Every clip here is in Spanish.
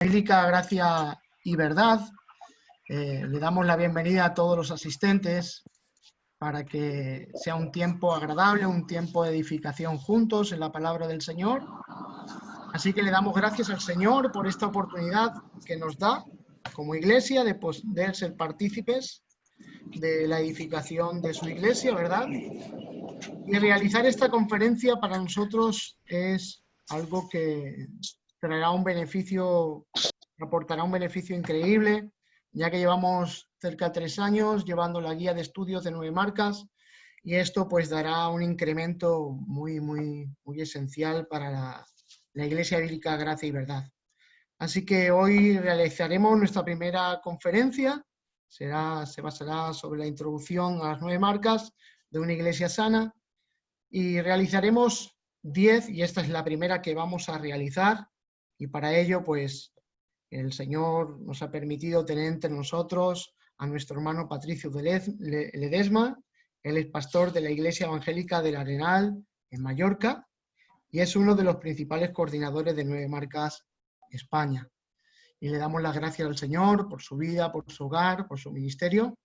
Bíblica, Gracia y Verdad. Le damos la bienvenida a todos los asistentes para que sea un tiempo agradable, un tiempo de edificación juntos en la palabra del Señor. Así que le damos gracias al Señor por esta oportunidad que nos da como iglesia de poder ser partícipes de la edificación de su iglesia, ¿verdad? Y realizar esta conferencia para nosotros es algo que traerá un beneficio, aportará un beneficio increíble, ya que llevamos cerca de 3 años llevando la guía de estudios de 9 marcas y esto pues dará un incremento muy esencial para la Iglesia Bíblica Gracia y Verdad. Así que hoy realizaremos nuestra primera conferencia, se basará sobre la introducción a las 9 marcas de una iglesia sana y realizaremos 10 y esta es la primera que vamos a realizar y para ello pues el Señor nos ha permitido tener entre nosotros a nuestro hermano Patricio Ledesma. Él es pastor de la Iglesia Evangélica del Arenal en Mallorca y es uno de los principales coordinadores de 9 marcas España. Y le damos las gracias al Señor por su vida, por su hogar, por su ministerio.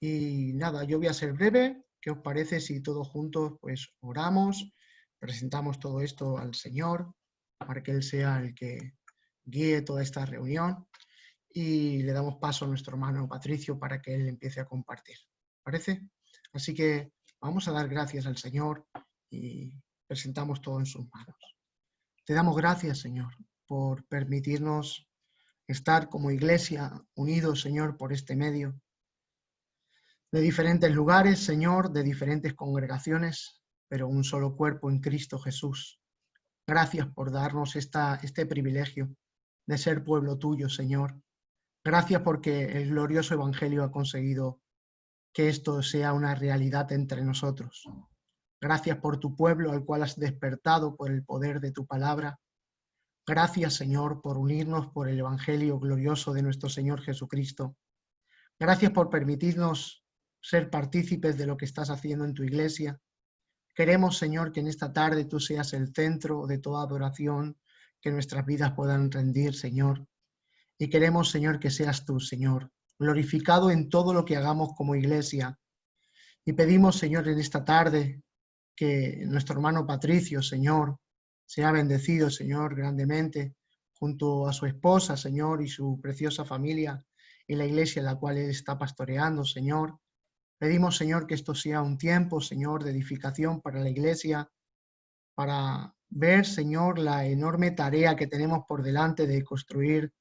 Y nada, yo voy a ser breve. ¿Qué os parece si todos juntos pues oramos, presentamos todo esto al Señor para que Él sea el que guíe toda esta reunión y le damos paso a nuestro hermano Patricio para que él empiece a compartir? ¿Parece? Así que vamos a dar gracias al Señor y presentamos todo en sus manos. Te damos gracias, Señor, por permitirnos estar como iglesia unidos, Señor, por este medio, de diferentes lugares, Señor, de diferentes congregaciones, pero un solo cuerpo en Cristo Jesús. Gracias por darnos este privilegio de ser pueblo tuyo, Señor. Gracias porque el glorioso Evangelio ha conseguido que esto sea una realidad entre nosotros. Gracias por tu pueblo al cual has despertado por el poder de tu palabra. Gracias, Señor, por unirnos por el Evangelio glorioso de nuestro Señor Jesucristo. Gracias por permitirnos ser partícipes de lo que estás haciendo en tu iglesia. Queremos, Señor, que en esta tarde tú seas el centro de toda adoración, que nuestras vidas puedan rendir, Señor. Y queremos, Señor, que seas tú, Señor, glorificado en todo lo que hagamos como iglesia. Y pedimos, Señor, en esta tarde que nuestro hermano Patricio, Señor, sea bendecido, Señor, grandemente, junto a su esposa, Señor, y su preciosa familia, y la iglesia en la cual él está pastoreando, Señor. Pedimos, Señor, que esto sea un tiempo, Señor, de edificación para la iglesia, para ver, Señor, la enorme tarea que tenemos por delante de construir,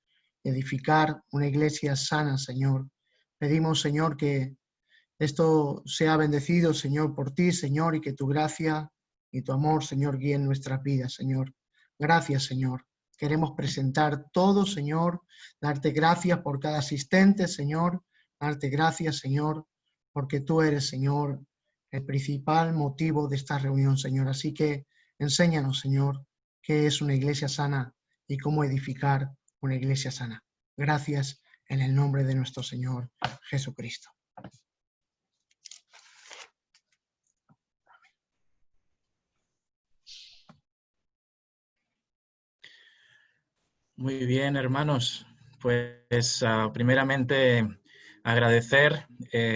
edificar una iglesia sana, Señor. Pedimos, Señor, que esto sea bendecido, Señor, por ti, Señor, y que tu gracia y tu amor, Señor, guíen nuestras vidas, Señor. Gracias, Señor. Queremos presentar todo, Señor, darte gracias por cada asistente, Señor, darte gracias, Señor, porque tú eres, Señor, el principal motivo de esta reunión, Señor. Así que enséñanos, Señor, qué es una iglesia sana y cómo edificar una iglesia sana. Gracias en el nombre de nuestro Señor Jesucristo. Muy bien, hermanos. Pues primeramente agradecer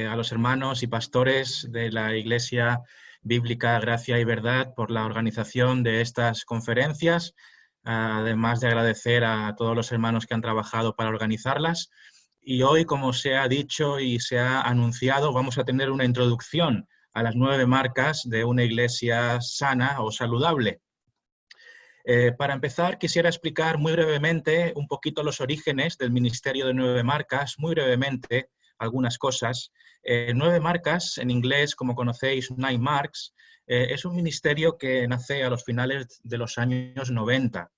a los hermanos y pastores de la Iglesia Bíblica Gracia y Verdad por la organización de estas conferencias, además de agradecer a todos los hermanos que han trabajado para organizarlas. Y hoy, como se ha dicho y se ha anunciado, vamos a tener una introducción a las 9 marcas de una iglesia sana o saludable. Para empezar, quisiera explicar muy brevemente un poquito los orígenes del Ministerio de 9 marcas, muy brevemente algunas cosas. 9 marcas, en inglés, como conocéis, 9 Marks, es un ministerio que nace a los finales de los años 90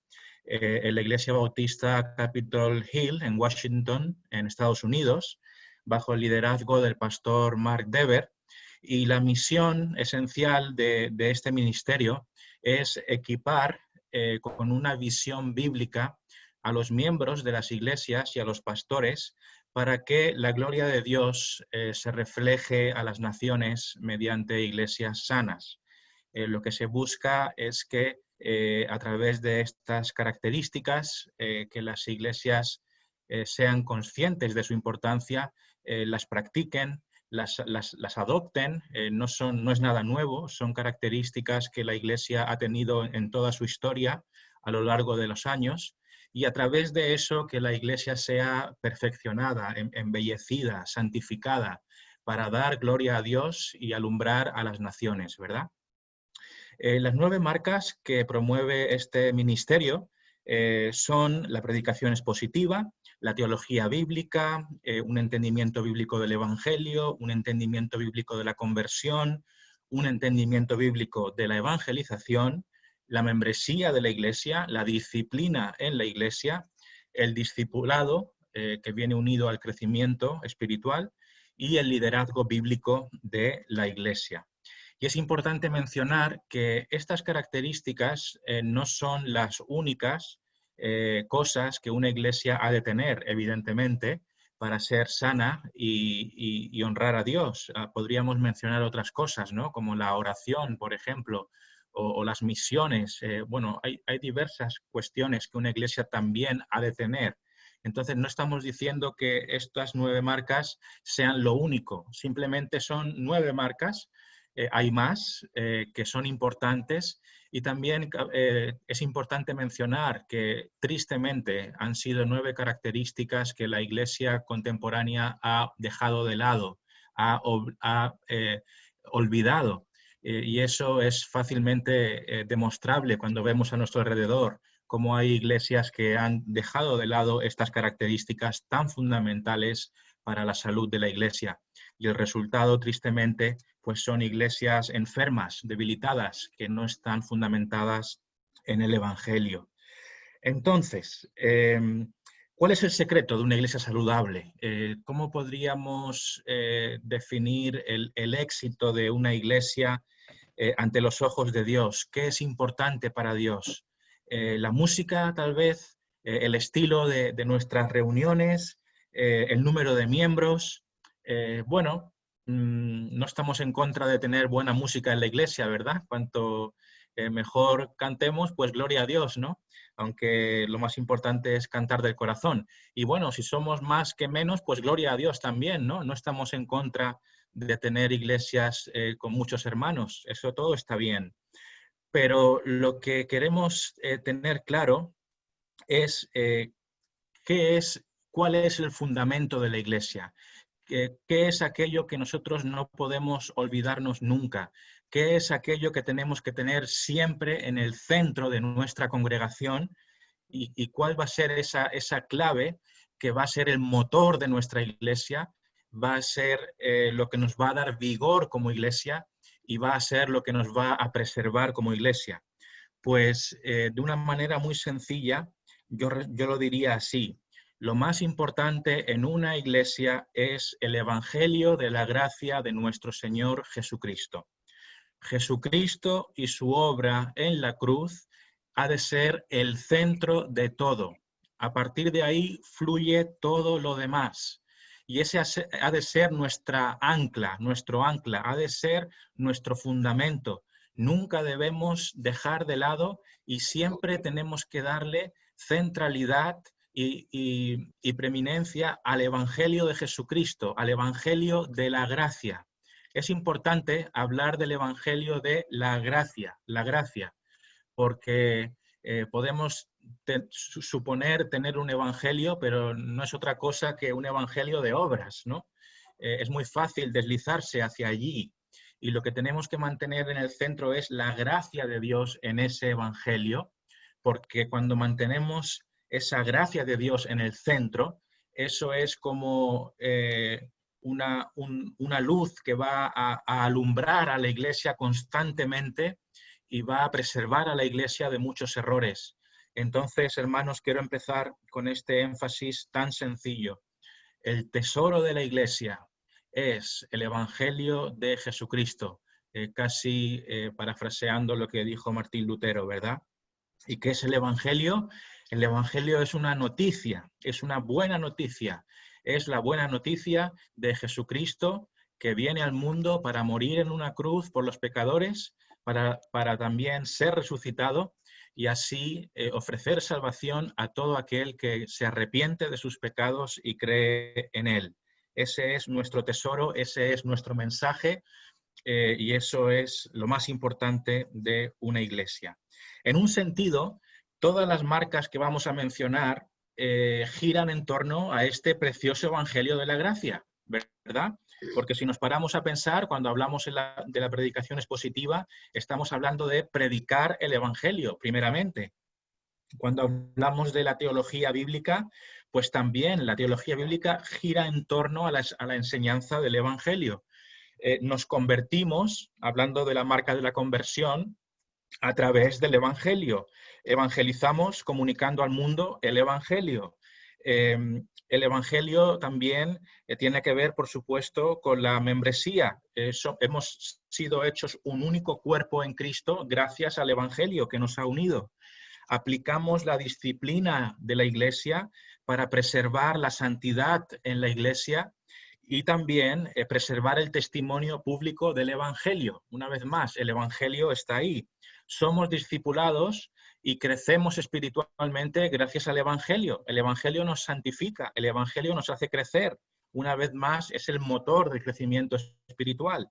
en la Iglesia Bautista Capitol Hill, en Washington, en Estados Unidos, bajo el liderazgo del pastor Mark Dever. Y la misión esencial de este ministerio es equipar con una visión bíblica a los miembros de las iglesias y a los pastores para que la gloria de Dios se refleje a las naciones mediante iglesias sanas. Lo que se busca es que a través de estas características, que las iglesias sean conscientes de su importancia, las practiquen, las adopten. No es nada nuevo, son características que la Iglesia ha tenido en toda su historia a lo largo de los años, y a través de eso que la Iglesia sea perfeccionada, embellecida, santificada, para dar gloria a Dios y alumbrar a las naciones, ¿verdad? Las 9 marcas que promueve este ministerio son la predicación expositiva, la teología bíblica, un entendimiento bíblico del Evangelio, un entendimiento bíblico de la conversión, un entendimiento bíblico de la evangelización, la membresía de la Iglesia, la disciplina en la Iglesia, el discipulado, que viene unido al crecimiento espiritual, y el liderazgo bíblico de la Iglesia. Y es importante mencionar que estas características no son las únicas cosas que una iglesia ha de tener, evidentemente, para ser sana y honrar a Dios. Podríamos mencionar otras cosas, ¿no? Como la oración, por ejemplo, o las misiones. Bueno, hay diversas cuestiones que una iglesia también ha de tener. Entonces, no estamos diciendo que estas 9 marcas sean lo único, simplemente son 9 marcas. Hay más que son importantes, y también es importante mencionar que tristemente han sido 9 características que la Iglesia contemporánea ha dejado de lado, ha olvidado, y eso es fácilmente demostrable cuando vemos a nuestro alrededor cómo hay iglesias que han dejado de lado estas características tan fundamentales para la salud de la Iglesia. Y el resultado, tristemente, pues son iglesias enfermas, debilitadas, que no están fundamentadas en el Evangelio. Entonces, ¿cuál es el secreto de una iglesia saludable? ¿Cómo podríamos definir el éxito de una iglesia ante los ojos de Dios? ¿Qué es importante para Dios? La música, tal vez, el estilo de nuestras reuniones, el número de miembros. Bueno, no estamos en contra de tener buena música en la iglesia, ¿verdad? Cuanto mejor cantemos, pues gloria a Dios, ¿no? Aunque lo más importante es cantar del corazón. Y bueno, si somos más que menos, pues gloria a Dios también, ¿no? No estamos en contra de tener iglesias con muchos hermanos, eso todo está bien. Pero lo que queremos tener claro es cuál es el fundamento de la iglesia. ¿Qué es aquello que nosotros no podemos olvidarnos nunca? ¿Qué es aquello que tenemos que tener siempre en el centro de nuestra congregación? ¿Y cuál va a ser esa clave que va a ser el motor de nuestra iglesia? Va a ser lo que nos va a dar vigor como iglesia, y va a ser lo que nos va a preservar como iglesia. Pues de una manera muy sencilla, yo lo diría así. Lo más importante en una iglesia es el Evangelio de la gracia de nuestro Señor Jesucristo. Jesucristo y su obra en la cruz ha de ser el centro de todo. A partir de ahí fluye todo lo demás. Y ese ha de ser nuestra ancla, nuestro ancla, ha de ser nuestro fundamento. Nunca debemos dejar de lado, y siempre tenemos que darle centralidad y preeminencia al Evangelio de Jesucristo, al Evangelio de la gracia. Es importante hablar del Evangelio de la gracia, porque podemos suponer tener un evangelio, pero no es otra cosa que un evangelio de obras, ¿no? Es muy fácil deslizarse hacia allí, y lo que tenemos que mantener en el centro es la gracia de Dios en ese evangelio, porque cuando mantenemos esa gracia de Dios en el centro, eso es como una luz que va a alumbrar a la iglesia constantemente, y va a preservar a la iglesia de muchos errores. Entonces, hermanos, quiero empezar con este énfasis tan sencillo. El tesoro de la iglesia es el Evangelio de Jesucristo, casi parafraseando lo que dijo Martín Lutero, ¿verdad? ¿Y qué es el Evangelio? El Evangelio es una noticia, es una buena noticia. Es la buena noticia de Jesucristo, que viene al mundo para morir en una cruz por los pecadores, para también ser resucitado, y así ofrecer salvación a todo aquel que se arrepiente de sus pecados y cree en Él. Ese es nuestro tesoro, ese es nuestro mensaje, y eso es lo más importante de una iglesia. En un sentido, todas las marcas que vamos a mencionar giran en torno a este precioso evangelio de la gracia, ¿verdad? Porque si nos paramos a pensar, cuando hablamos de la predicación expositiva, estamos hablando de predicar el evangelio, primeramente. Cuando hablamos de la teología bíblica, pues también la teología bíblica gira en torno a la enseñanza del evangelio. Nos convertimos, hablando de la marca de la conversión, a través del evangelio. Evangelizamos comunicando al mundo el evangelio. El evangelio también tiene que ver, por supuesto, con la membresía. Hemos sido hechos un único cuerpo en Cristo gracias al evangelio que nos ha unido. Aplicamos la disciplina de la iglesia para preservar la santidad en la iglesia y también preservar el testimonio público del evangelio. Una vez más, el evangelio está ahí. Somos discipulados y crecemos espiritualmente gracias al evangelio. El evangelio nos santifica, el evangelio nos hace crecer. Una vez más, es el motor del crecimiento espiritual.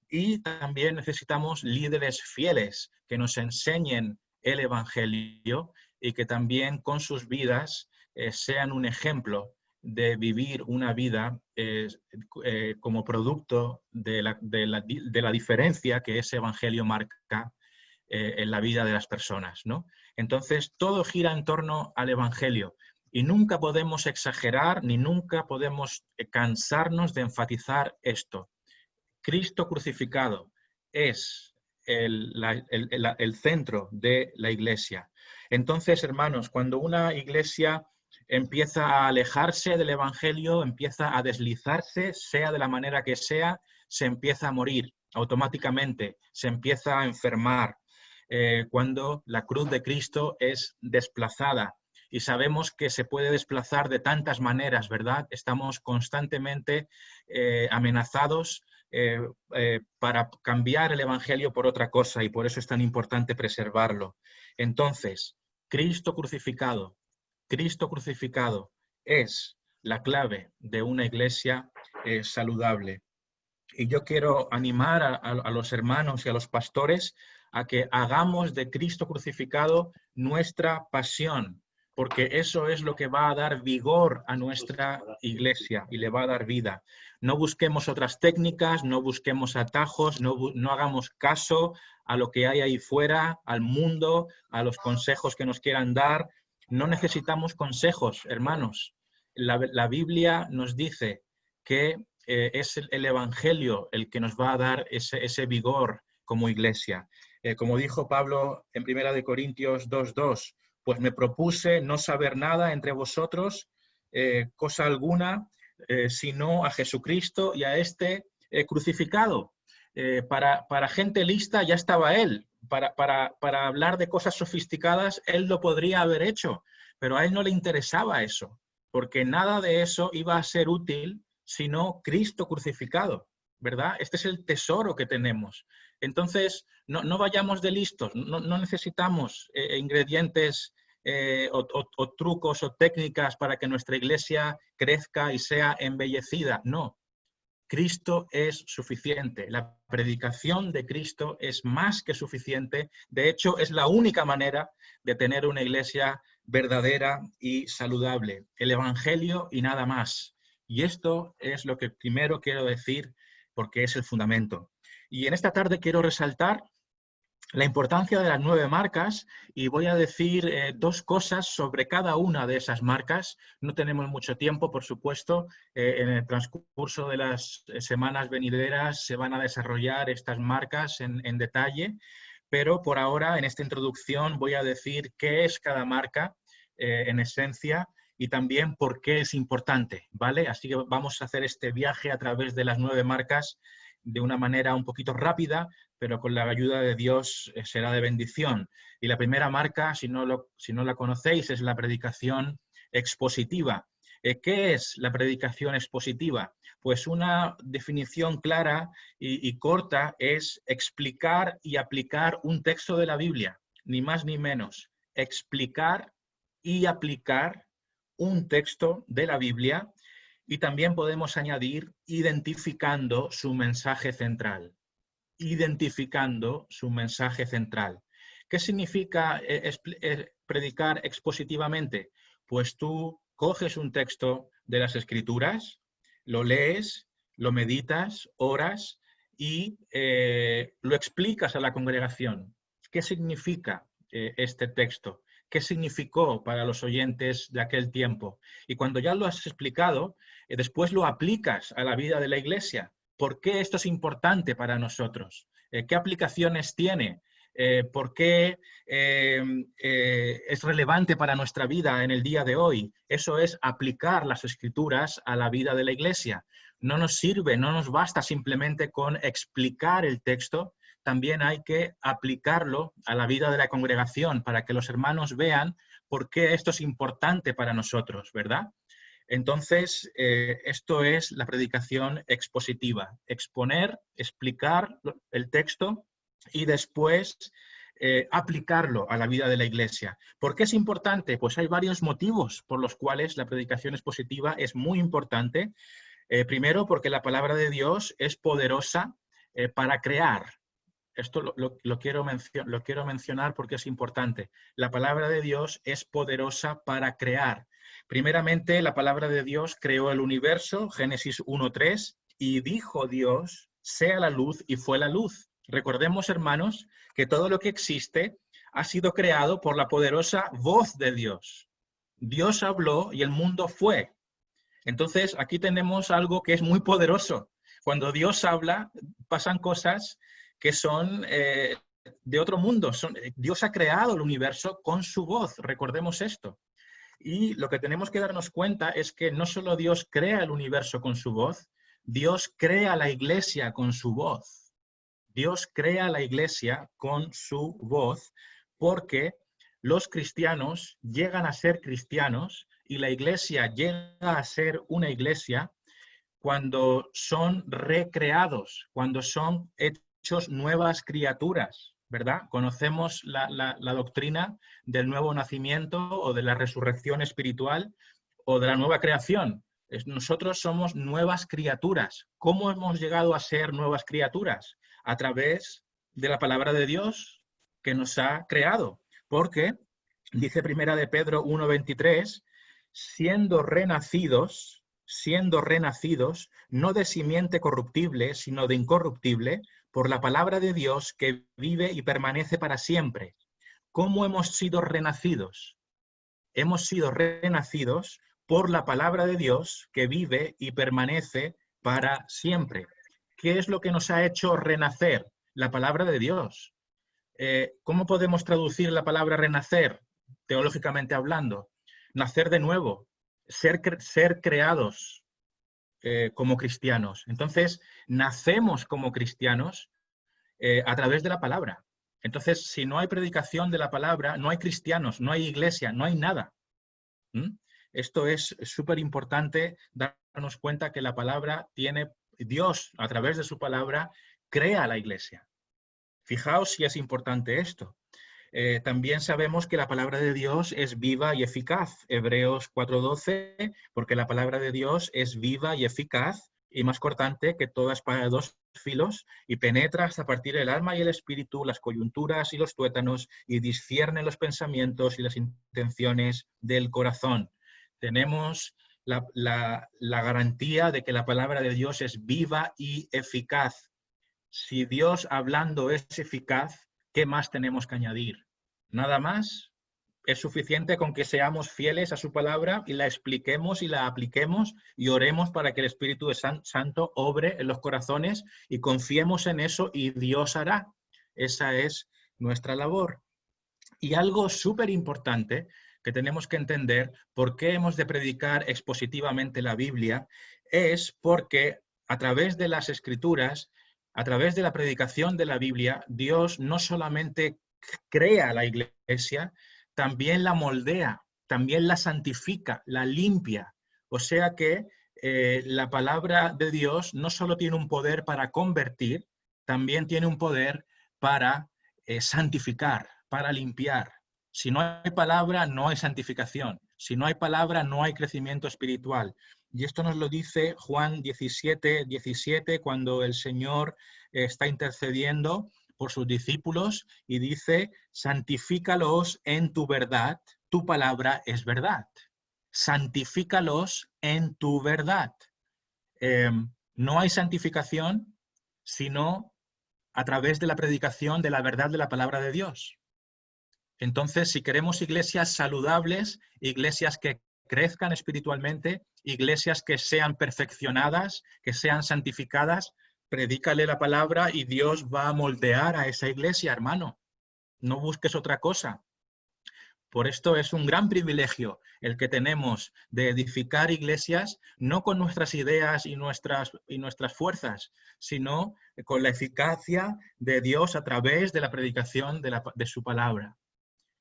Y también necesitamos líderes fieles que nos enseñen el evangelio y que también con sus vidas sean un ejemplo de vivir una vida como producto de la diferencia que ese evangelio marca en la vida de las personas, ¿no? Entonces, todo gira en torno al evangelio y nunca podemos exagerar ni nunca podemos cansarnos de enfatizar esto. Cristo crucificado es el centro de la iglesia. Entonces, hermanos, cuando una iglesia empieza a alejarse del evangelio, empieza a deslizarse, sea de la manera que sea, se empieza a morir automáticamente, se empieza a enfermar. Cuando la cruz de Cristo es desplazada. Y sabemos que se puede desplazar de tantas maneras, ¿verdad? Estamos constantemente amenazados para cambiar el evangelio por otra cosa y por eso es tan importante preservarlo. Entonces, Cristo crucificado es la clave de una iglesia saludable. Y yo quiero animar a los hermanos y a los pastores a que hagamos de Cristo crucificado nuestra pasión, porque eso es lo que va a dar vigor a nuestra iglesia y le va a dar vida. No busquemos otras técnicas, no busquemos atajos, no hagamos caso a lo que hay ahí fuera, al mundo, a los consejos que nos quieran dar. No necesitamos consejos, hermanos. La Biblia nos dice que es el evangelio el que nos va a dar ese vigor como iglesia. Como dijo Pablo en 1 Corintios 2:2, pues me propuse no saber nada entre vosotros, cosa alguna, sino a Jesucristo y a este crucificado. Para gente lista ya estaba él. Para hablar de cosas sofisticadas, él lo podría haber hecho, pero a él no le interesaba eso, porque nada de eso iba a ser útil sino Cristo crucificado, ¿verdad? Este es el tesoro que tenemos. Entonces, no vayamos de listos, no necesitamos ingredientes o trucos o técnicas para que nuestra iglesia crezca y sea embellecida. No, Cristo es suficiente. La predicación de Cristo es más que suficiente. De hecho, es la única manera de tener una iglesia verdadera y saludable. El evangelio y nada más. Y esto es lo que primero quiero decir porque es el fundamento. Y en esta tarde quiero resaltar la importancia de las 9 marcas y voy a decir 2 cosas sobre cada una de esas marcas. No tenemos mucho tiempo, por supuesto. En el transcurso de las semanas venideras se van a desarrollar estas marcas en detalle, pero por ahora, en esta introducción, voy a decir qué es cada marca en esencia y también por qué es importante, ¿vale? Así que vamos a hacer este viaje a través de las 9 marcas de una manera un poquito rápida, pero con la ayuda de Dios será de bendición. Y la primera marca, si no la conocéis, es la predicación expositiva. ¿Qué es la predicación expositiva? Pues una definición clara y corta es explicar y aplicar un texto de la Biblia. ni más ni menos, explicar y aplicar un texto de la Biblia, y también podemos añadir identificando su mensaje central. Identificando su mensaje central. ¿Qué significa predicar expositivamente? Pues tú coges un texto de las Escrituras, lo lees, lo meditas, oras y lo explicas a la congregación. ¿Qué significa este texto? ¿Qué significó para los oyentes de aquel tiempo? Y cuando ya lo has explicado, después lo aplicas a la vida de la iglesia. ¿Por qué esto es importante para nosotros? ¿Qué aplicaciones tiene? ¿Por qué es relevante para nuestra vida en el día de hoy? Eso es aplicar las Escrituras a la vida de la iglesia. No nos sirve, no nos basta simplemente con explicar el texto, también hay que aplicarlo a la vida de la congregación para que los hermanos vean por qué esto es importante para nosotros, ¿verdad? Entonces, esto es la predicación expositiva, exponer, explicar el texto y después aplicarlo a la vida de la iglesia. ¿Por qué es importante? Pues hay varios motivos por los cuales la predicación expositiva es muy importante. Primero, porque la palabra de Dios es poderosa para crear. Esto lo quiero mencionar porque es importante. La palabra de Dios es poderosa para crear. Primeramente, la palabra de Dios creó el universo, Génesis 1:3, y dijo Dios, sea la luz, y fue la luz. Recordemos, hermanos, que todo lo que existe ha sido creado por la poderosa voz de Dios. Dios habló y el mundo fue. Entonces, aquí tenemos algo que es muy poderoso. Cuando Dios habla, pasan cosas que son de otro mundo. Dios ha creado el universo con su voz, recordemos esto. Y lo que tenemos que darnos cuenta es que no solo Dios crea el universo con su voz, Dios crea la iglesia con su voz. Dios crea la iglesia con su voz porque los cristianos llegan a ser cristianos y la iglesia llega a ser una iglesia cuando son recreados, cuando son hechos nuevas criaturas, ¿verdad? Conocemos la doctrina del nuevo nacimiento o de la resurrección espiritual o de la nueva creación. Nosotros somos nuevas criaturas. ¿Cómo hemos llegado a ser nuevas criaturas? A través de la palabra de Dios que nos ha creado. Porque, dice Primera de Pedro 1:23, siendo renacidos, no de simiente corruptible, sino de incorruptible, por la palabra de Dios que vive y permanece para siempre. ¿Cómo hemos sido renacidos? Hemos sido renacidos por la palabra de Dios que vive y permanece para siempre. ¿Qué es lo que nos ha hecho renacer? La palabra de Dios. ¿Cómo podemos traducir la palabra renacer, teológicamente hablando? Nacer de nuevo, ser creados como cristianos. Entonces, nacemos como cristianos a través de la palabra. Entonces, si no hay predicación de la palabra, no hay cristianos, no hay iglesia, no hay nada. Esto es súper importante, darnos cuenta que la palabra tiene, Dios a través de su palabra crea la iglesia. Fijaos si es importante esto. También sabemos que la palabra de Dios es viva y eficaz. Hebreos 4:12, porque la palabra de Dios es viva y eficaz y más cortante que toda espada de dos filos y penetra hasta partir el alma y el espíritu, las coyunturas y los tuétanos y discierne los pensamientos y las intenciones del corazón. Tenemos la garantía de que la palabra de Dios es viva y eficaz. Si Dios hablando es eficaz, ¿qué más tenemos que añadir? Nada más. Es suficiente con que seamos fieles a su palabra y la expliquemos y la apliquemos y oremos para que el Espíritu Santo obre en los corazones y confiemos en eso y Dios hará. Esa es nuestra labor. Y algo súper importante que tenemos que entender por qué hemos de predicar expositivamente la Biblia es porque a través de las Escrituras, a través de la predicación de la Biblia, Dios no solamente crea la iglesia, también la moldea, también la santifica, la limpia. O sea que la palabra de Dios no solo tiene un poder para convertir, también tiene un poder para santificar, para limpiar. Si no hay palabra, no hay santificación. Si no hay palabra, no hay crecimiento espiritual. Y esto nos lo dice Juan 17:17, cuando el Señor está intercediendo por sus discípulos y dice: santifícalos en tu verdad, tu palabra es verdad. Santifícalos en tu verdad. No hay santificación sino a través de la predicación de la verdad de la palabra de Dios. Entonces, si queremos iglesias saludables, iglesias que crezcan espiritualmente, iglesias que sean perfeccionadas, que sean santificadas, predícale la palabra y Dios va a moldear a esa iglesia, hermano. No busques otra cosa. Por esto es un gran privilegio el que tenemos de edificar iglesias, no con nuestras ideas y nuestras fuerzas, sino con la eficacia de Dios a través de la predicación de su palabra.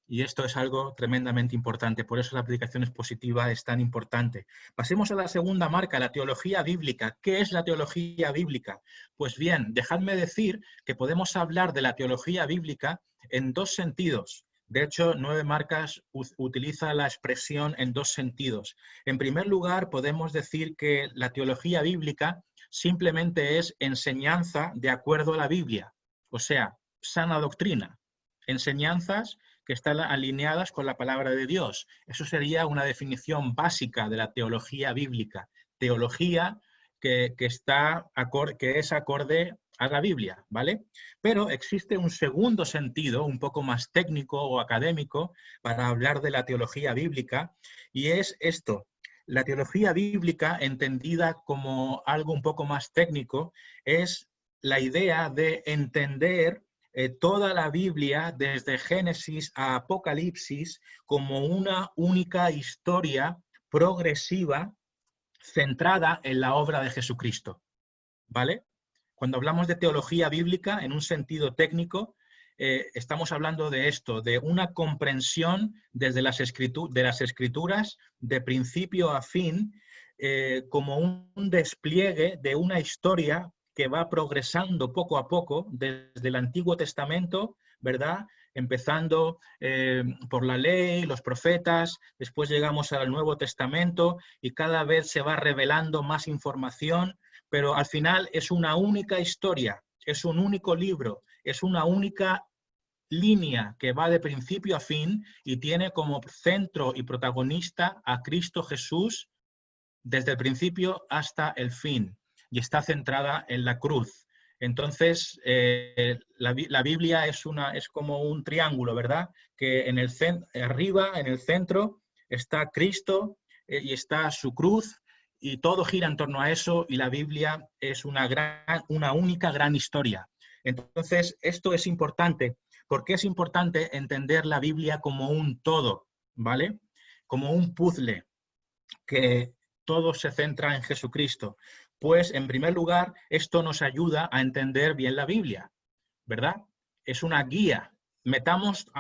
Y esto es algo tremendamente importante, por eso la predicación expositiva es tan importante. Pasemos a la segunda marca, la teología bíblica. ¿Qué es la teología bíblica? Pues bien, dejadme decir que podemos hablar de la teología bíblica en dos sentidos. De hecho, 9 marcas utiliza la expresión en dos sentidos. En primer lugar, podemos decir que la teología bíblica simplemente es enseñanza de acuerdo a la Biblia, o sea, sana doctrina, enseñanzas que están alineadas con la palabra de Dios. Eso sería una definición básica de la teología bíblica. Teología que es acorde a la Biblia, ¿vale? Pero existe un segundo sentido, un poco más técnico o académico, para hablar de la teología bíblica, y es esto. La teología bíblica, entendida como algo un poco más técnico, es la idea de entender toda la Biblia, desde Génesis a Apocalipsis, como una única historia progresiva centrada en la obra de Jesucristo, ¿vale? Cuando hablamos de teología bíblica, en un sentido técnico, estamos hablando de esto, de una comprensión desde las escrituras, de principio a fin, como un despliegue de una historia que va progresando poco a poco desde el Antiguo Testamento, ¿verdad? Empezando por la ley, los profetas, después llegamos al Nuevo Testamento y cada vez se va revelando más información, pero al final es una única historia, es un único libro, es una única línea que va de principio a fin y tiene como centro y protagonista a Cristo Jesús desde el principio hasta el fin, y está centrada en la cruz. Entonces, la Biblia es como un triángulo, ¿verdad? Que arriba, en el centro, está Cristo y está su cruz, y todo gira en torno a eso, y la Biblia es una única gran historia. Entonces, esto es importante. ¿Por qué es importante entender la Biblia como un todo, ¿vale? Como un puzzle, que todo se centra en Jesucristo? Pues, en primer lugar, esto nos ayuda a entender bien la Biblia, ¿verdad? Es una guía. Metamos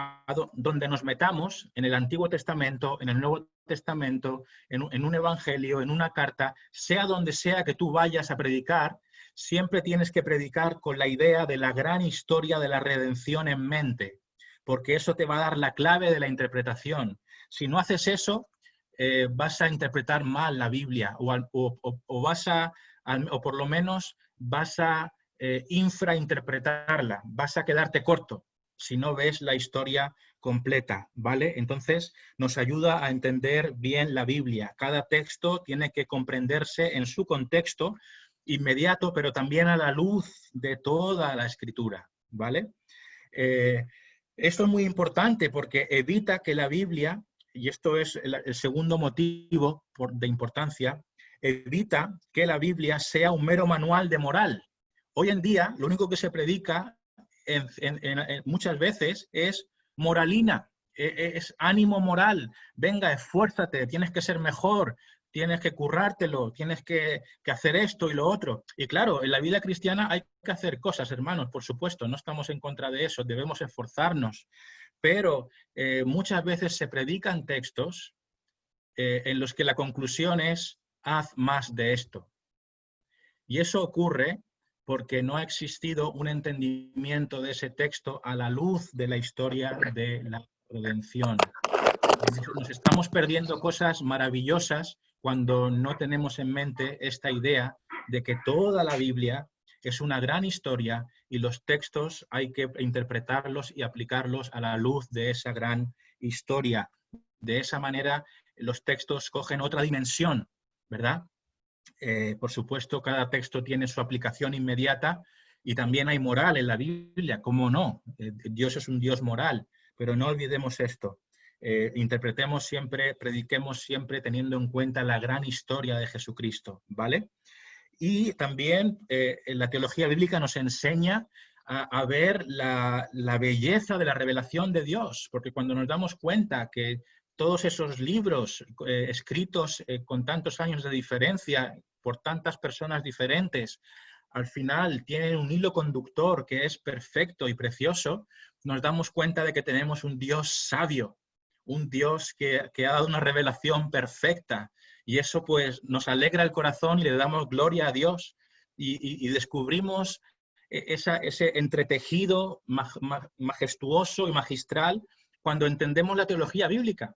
donde nos metamos, en el Antiguo Testamento, en el Nuevo Testamento, en un evangelio, en una carta, sea donde sea que tú vayas a predicar, siempre tienes que predicar con la idea de la gran historia de la redención en mente, porque eso te va a dar la clave de la interpretación. Si no haces eso, vas a interpretar mal la Biblia o por lo menos vas a infrainterpretarla, vas a quedarte corto si no ves la historia completa, ¿vale? Entonces nos ayuda a entender bien la Biblia. Cada texto tiene que comprenderse en su contexto inmediato, pero también a la luz de toda la Escritura, ¿vale? Esto es muy importante porque evita que la Biblia, y esto es el segundo motivo de importancia, evita que la Biblia sea un mero manual de moral. Hoy en día, lo único que se predica muchas veces es moralina, es ánimo moral. Venga, esfuérzate, tienes que ser mejor, tienes que currártelo, tienes que hacer esto y lo otro. Y claro, en la vida cristiana hay que hacer cosas, hermanos, por supuesto, no estamos en contra de eso, debemos esforzarnos. Pero muchas veces se predican textos en los que la conclusión es: haz más de esto. Y eso ocurre porque no ha existido un entendimiento de ese texto a la luz de la historia de la redención. Nos estamos perdiendo cosas maravillosas cuando no tenemos en mente esta idea de que toda la Biblia es una gran historia y los textos hay que interpretarlos y aplicarlos a la luz de esa gran historia. De esa manera, los textos cogen otra dimensión, ¿verdad? Por supuesto, cada texto tiene su aplicación inmediata y también hay moral en la Biblia, ¿cómo no? Dios es un Dios moral, pero no olvidemos esto. Interpretemos siempre, prediquemos siempre teniendo en cuenta la gran historia de Jesucristo, ¿vale? Y también la teología bíblica nos enseña a ver la belleza de la revelación de Dios, porque cuando nos damos cuenta que todos esos libros escritos con tantos años de diferencia por tantas personas diferentes, al final tienen un hilo conductor que es perfecto y precioso, nos damos cuenta de que tenemos un Dios sabio, un Dios que ha dado una revelación perfecta, y eso pues nos alegra el corazón y le damos gloria a Dios y descubrimos ese entretejido majestuoso y magistral cuando entendemos la teología bíblica,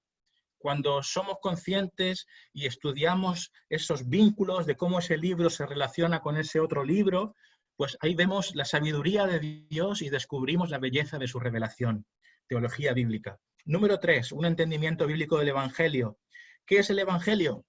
cuando somos conscientes y estudiamos esos vínculos de cómo ese libro se relaciona con ese otro libro, pues ahí vemos la sabiduría de Dios y descubrimos la belleza de su revelación. Teología bíblica. Número 3, un entendimiento bíblico del Evangelio. ¿Qué es el Evangelio?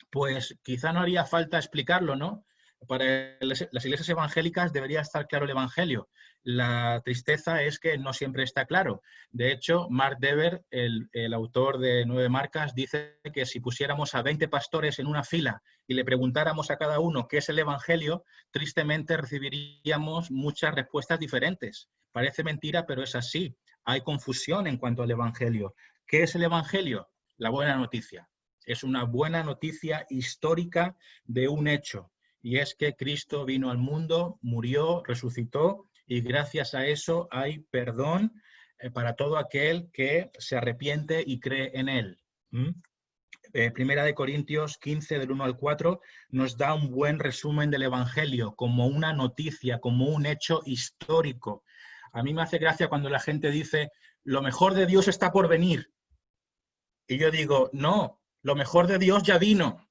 Pues quizá no haría falta explicarlo, ¿no? Para las iglesias evangélicas debería estar claro el Evangelio. La tristeza es que no siempre está claro. De hecho, Mark Dever, el autor de 9 marcas, dice que si pusiéramos a 20 pastores en una fila y le preguntáramos a cada uno qué es el Evangelio, tristemente recibiríamos muchas respuestas diferentes. Parece mentira, pero es así. Hay confusión en cuanto al Evangelio. ¿Qué es el Evangelio? La buena noticia. Es una buena noticia histórica de un hecho, y es que Cristo vino al mundo, murió, resucitó, y gracias a eso hay perdón para todo aquel que se arrepiente y cree en él. Primera de Corintios 15, del 1 al 4, nos da un buen resumen del Evangelio, como una noticia, como un hecho histórico. A mí me hace gracia cuando la gente dice, lo mejor de Dios está por venir. Y yo digo, no, lo mejor de Dios ya vino,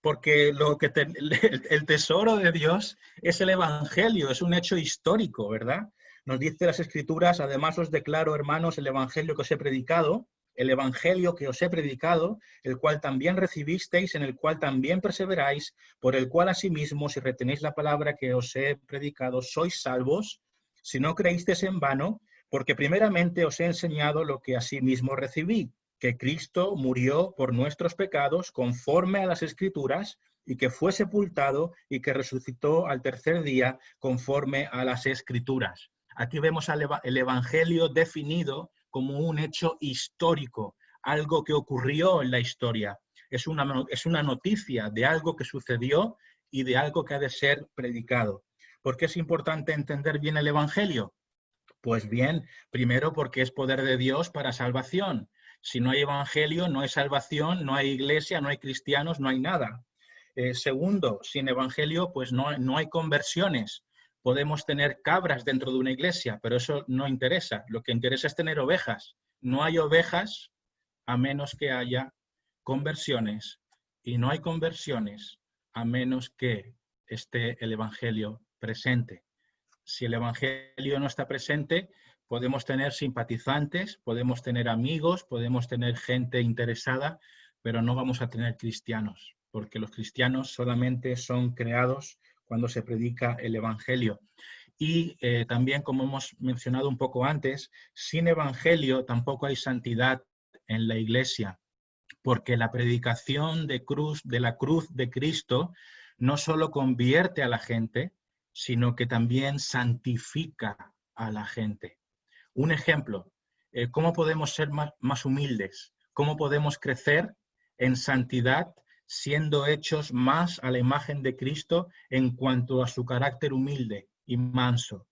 porque el tesoro de Dios es el Evangelio, es un hecho histórico, ¿verdad? Nos dice las Escrituras, además os declaro, hermanos, el Evangelio que os he predicado, el Evangelio que os he predicado, el cual también recibisteis, en el cual también perseveráis, por el cual asimismo, si retenéis la palabra que os he predicado, sois salvos, si no creísteis en vano, porque primeramente os he enseñado lo que asimismo recibí, que Cristo murió por nuestros pecados conforme a las Escrituras y que fue sepultado y que resucitó al tercer día conforme a las Escrituras. Aquí vemos el Evangelio definido como un hecho histórico, algo que ocurrió en la historia. Es una noticia de algo que sucedió y de algo que ha de ser predicado. ¿Por qué es importante entender bien el Evangelio? Pues bien, primero porque es poder de Dios para salvación. Si no hay evangelio, no hay salvación, no hay iglesia, no hay cristianos, no hay nada. Segundo, sin evangelio, pues no hay conversiones. Podemos tener cabras dentro de una iglesia, pero eso no interesa. Lo que interesa es tener ovejas. No hay ovejas a menos que haya conversiones. Y no hay conversiones a menos que esté el evangelio presente. Si el evangelio no está presente, podemos tener simpatizantes, podemos tener amigos, podemos tener gente interesada, pero no vamos a tener cristianos, porque los cristianos solamente son creados cuando se predica el evangelio. Y también, como hemos mencionado un poco antes, sin evangelio tampoco hay santidad en la iglesia, porque la predicación de la cruz de Cristo no solo convierte a la gente, sino que también santifica a la gente. Un ejemplo, ¿cómo podemos ser más humildes? ¿Cómo podemos crecer en santidad siendo hechos más a la imagen de Cristo en cuanto a su carácter humilde y manso?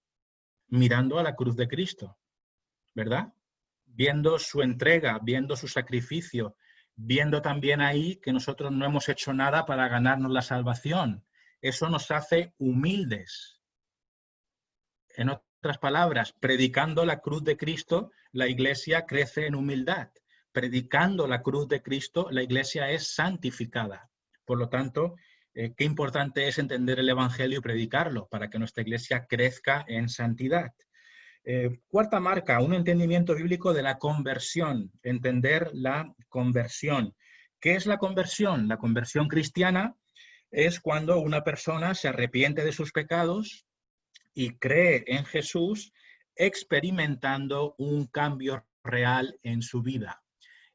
Mirando a la cruz de Cristo, ¿verdad? Viendo su entrega, viendo su sacrificio, viendo también ahí que nosotros no hemos hecho nada para ganarnos la salvación. Eso nos hace humildes. En otras palabras, predicando la cruz de Cristo, la iglesia crece en humildad. Predicando la cruz de Cristo, la iglesia es santificada. Por lo tanto, qué importante es entender el Evangelio y predicarlo para que nuestra iglesia crezca en santidad. Cuarta marca, un entendimiento bíblico de la conversión, entender la conversión. ¿Qué es la conversión? La conversión cristiana es cuando una persona se arrepiente de sus pecados y cree en Jesús, experimentando un cambio real en su vida.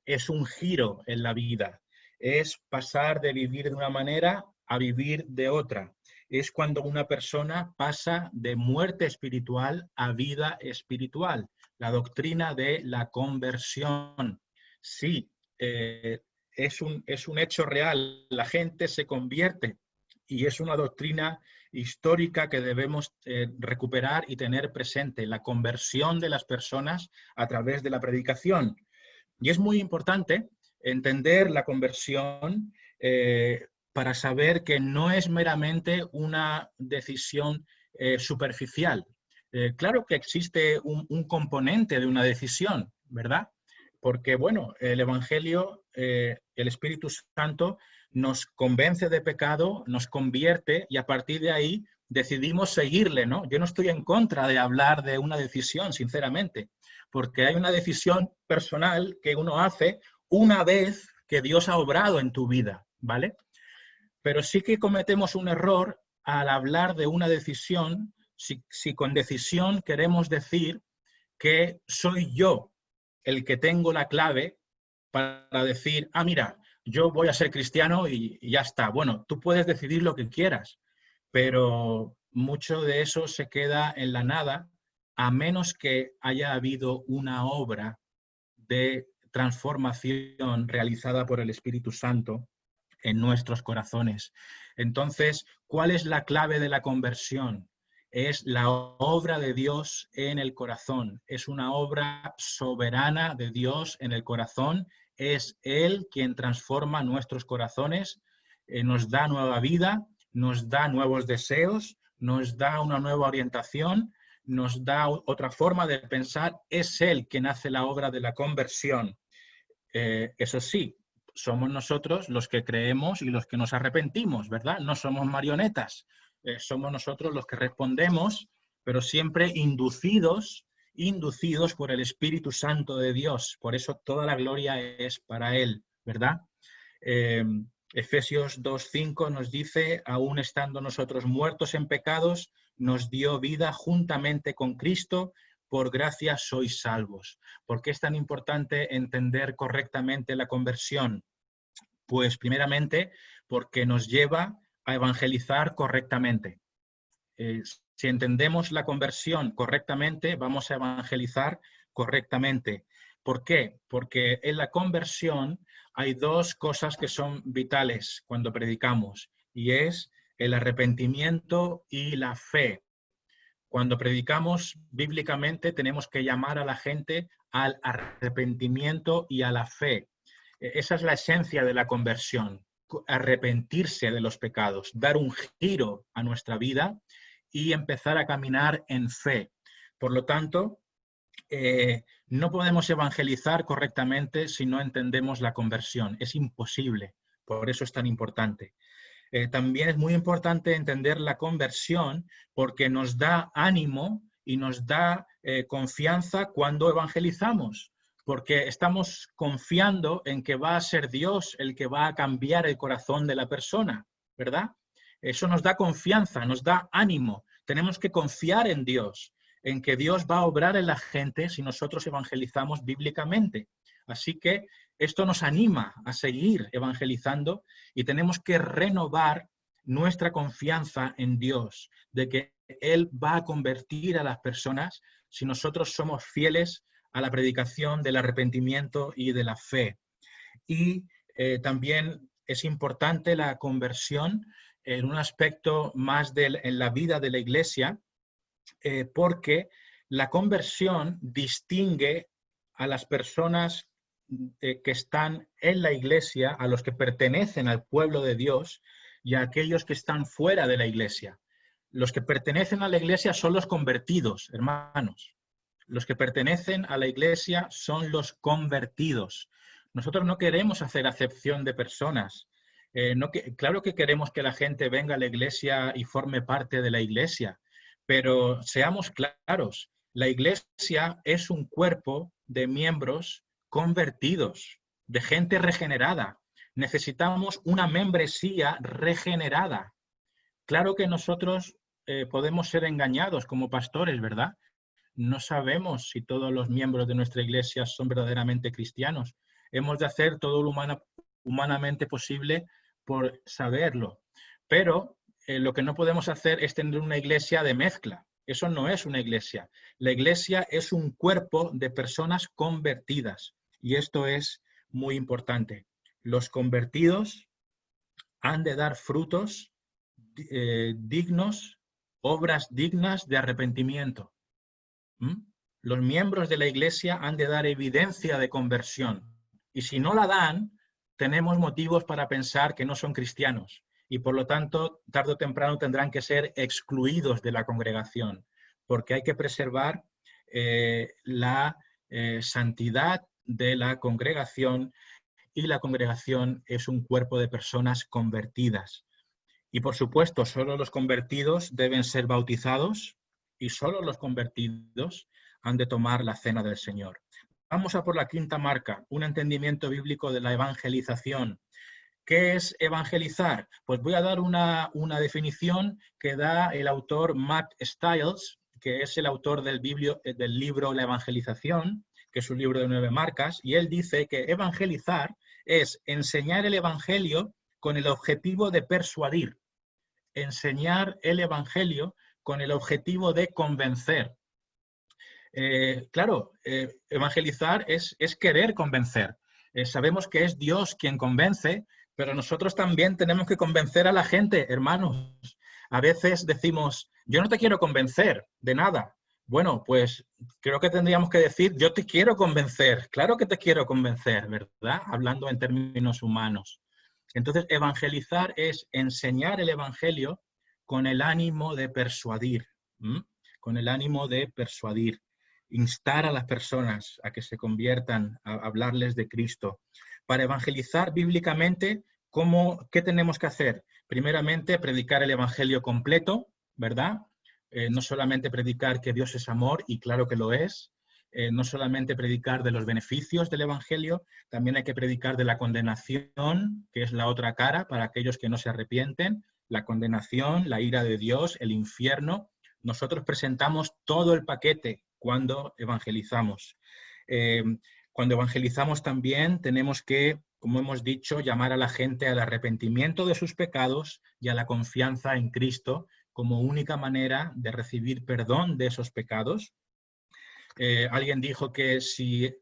Es un giro en la vida, es pasar de vivir de una manera a vivir de otra. Es cuando una persona pasa de muerte espiritual a vida espiritual. La doctrina de la conversión. Sí, es un hecho real. La gente se convierte y es una doctrina histórica que debemos recuperar y tener presente. La conversión de las personas a través de la predicación. Y es muy importante entender la conversión para saber que no es meramente una decisión superficial. Claro que existe un componente de una decisión, ¿verdad? Porque, bueno, el Evangelio, el Espíritu Santo nos convence de pecado, nos convierte y a partir de ahí decidimos seguirle, ¿no? Yo no estoy en contra de hablar de una decisión, sinceramente, porque hay una decisión personal que uno hace una vez que Dios ha obrado en tu vida, ¿vale? Pero sí que cometemos un error al hablar de una decisión, si con decisión queremos decir que soy yo el que tengo la clave para decir, ah, mira, yo voy a ser cristiano y ya está. Bueno, tú puedes decidir lo que quieras, pero mucho de eso se queda en la nada a menos que haya habido una obra de transformación realizada por el Espíritu Santo en nuestros corazones. Entonces, ¿cuál es la clave de la conversión? Es la obra de Dios en el corazón. Es una obra soberana de Dios en el corazón. Es Él quien transforma nuestros corazones, nos da nueva vida, nos da nuevos deseos, nos da una nueva orientación, nos da otra forma de pensar. Es Él quien hace la obra de la conversión. Eso sí, somos nosotros los que creemos y los que nos arrepentimos, ¿verdad? No somos marionetas, somos nosotros los que respondemos, pero siempre inducidos por el Espíritu Santo de Dios. Por eso toda la gloria es para Él, ¿verdad? Efesios 2:5 nos dice, aún estando nosotros muertos en pecados, nos dio vida juntamente con Cristo. Por gracia sois salvos. ¿Por qué es tan importante entender correctamente la conversión? Pues primeramente porque nos lleva a evangelizar correctamente. Si entendemos la conversión correctamente, vamos a evangelizar correctamente. ¿Por qué? Porque en la conversión hay dos cosas que son vitales cuando predicamos, y es el arrepentimiento y la fe. Cuando predicamos bíblicamente tenemos que llamar a la gente al arrepentimiento y a la fe. Esa es la esencia de la conversión, arrepentirse de los pecados, dar un giro a nuestra vida y empezar a caminar en fe. Por lo tanto, no podemos evangelizar correctamente si no entendemos la conversión. Es imposible, por eso es tan importante. También es muy importante entender la conversión porque nos da ánimo y nos da confianza cuando evangelizamos, porque estamos confiando en que va a ser Dios el que va a cambiar el corazón de la persona, ¿verdad? Eso nos da confianza, nos da ánimo. Tenemos que confiar en Dios, en que Dios va a obrar en la gente si nosotros evangelizamos bíblicamente. Así que esto nos anima a seguir evangelizando y tenemos que renovar nuestra confianza en Dios, de que Él va a convertir a las personas si nosotros somos fieles a la predicación del arrepentimiento y de la fe. Y también es importante la conversión en un aspecto más en la vida de la iglesia, porque la conversión distingue a las personas que están en la iglesia, a los que pertenecen al pueblo de Dios y a aquellos que están fuera de la iglesia. Los que pertenecen a la iglesia son los convertidos, hermanos. Los que pertenecen a la iglesia son los convertidos. Nosotros no queremos hacer acepción de personas. Claro que queremos que la gente venga a la iglesia y forme parte de la iglesia, pero seamos claros, la iglesia es un cuerpo de miembros convertidos, de gente regenerada. Necesitamos una membresía regenerada. Claro que nosotros podemos ser engañados como pastores, ¿verdad? No sabemos si todos los miembros de nuestra iglesia son verdaderamente cristianos. Hemos de hacer todo lo humanamente posible por saberlo. Pero lo que no podemos hacer es tener una iglesia de mezcla. Eso no es una iglesia. La iglesia es un cuerpo de personas convertidas. Y esto es muy importante. Los convertidos han de dar frutos dignos, obras dignas de arrepentimiento. Los miembros de la iglesia han de dar evidencia de conversión. Y si no la dan, tenemos motivos para pensar que no son cristianos. Y por lo tanto, tarde o temprano tendrán que ser excluidos de la congregación, porque hay que preservar la santidad de la congregación, y la congregación es un cuerpo de personas convertidas. Y por supuesto, solo los convertidos deben ser bautizados y solo los convertidos han de tomar la cena del Señor. Vamos a por la quinta marca, un entendimiento bíblico de la evangelización. ¿Qué es evangelizar? Pues voy a dar una definición que da el autor Matt Stiles, que es el autor del libro La Evangelización, que es un libro de 9 marcas, y él dice que evangelizar es enseñar el evangelio con el objetivo de persuadir. Enseñar el evangelio con el objetivo de convencer. Evangelizar es querer convencer. Sabemos que es Dios quien convence, pero nosotros también tenemos que convencer a la gente, hermanos. A veces decimos, yo no te quiero convencer de nada. Bueno, pues creo que tendríamos que decir, yo te quiero convencer. Claro que te quiero convencer, ¿verdad? Hablando en términos humanos. Entonces, evangelizar es enseñar el evangelio con el ánimo de persuadir, con el ánimo de persuadir, instar a las personas a que se conviertan, a hablarles de Cristo. Para evangelizar bíblicamente, ¿qué tenemos que hacer? Primeramente, predicar el evangelio completo, ¿verdad? No solamente predicar que Dios es amor, y claro que lo es, no solamente predicar de los beneficios del evangelio, también hay que predicar de la condenación, que es la otra cara para aquellos que no se arrepienten, la condenación, la ira de Dios, el infierno. Nosotros presentamos todo el paquete cuando evangelizamos. Cuando evangelizamos también tenemos que, como hemos dicho, llamar a la gente al arrepentimiento de sus pecados y a la confianza en Cristo como única manera de recibir perdón de esos pecados. Alguien dijo que si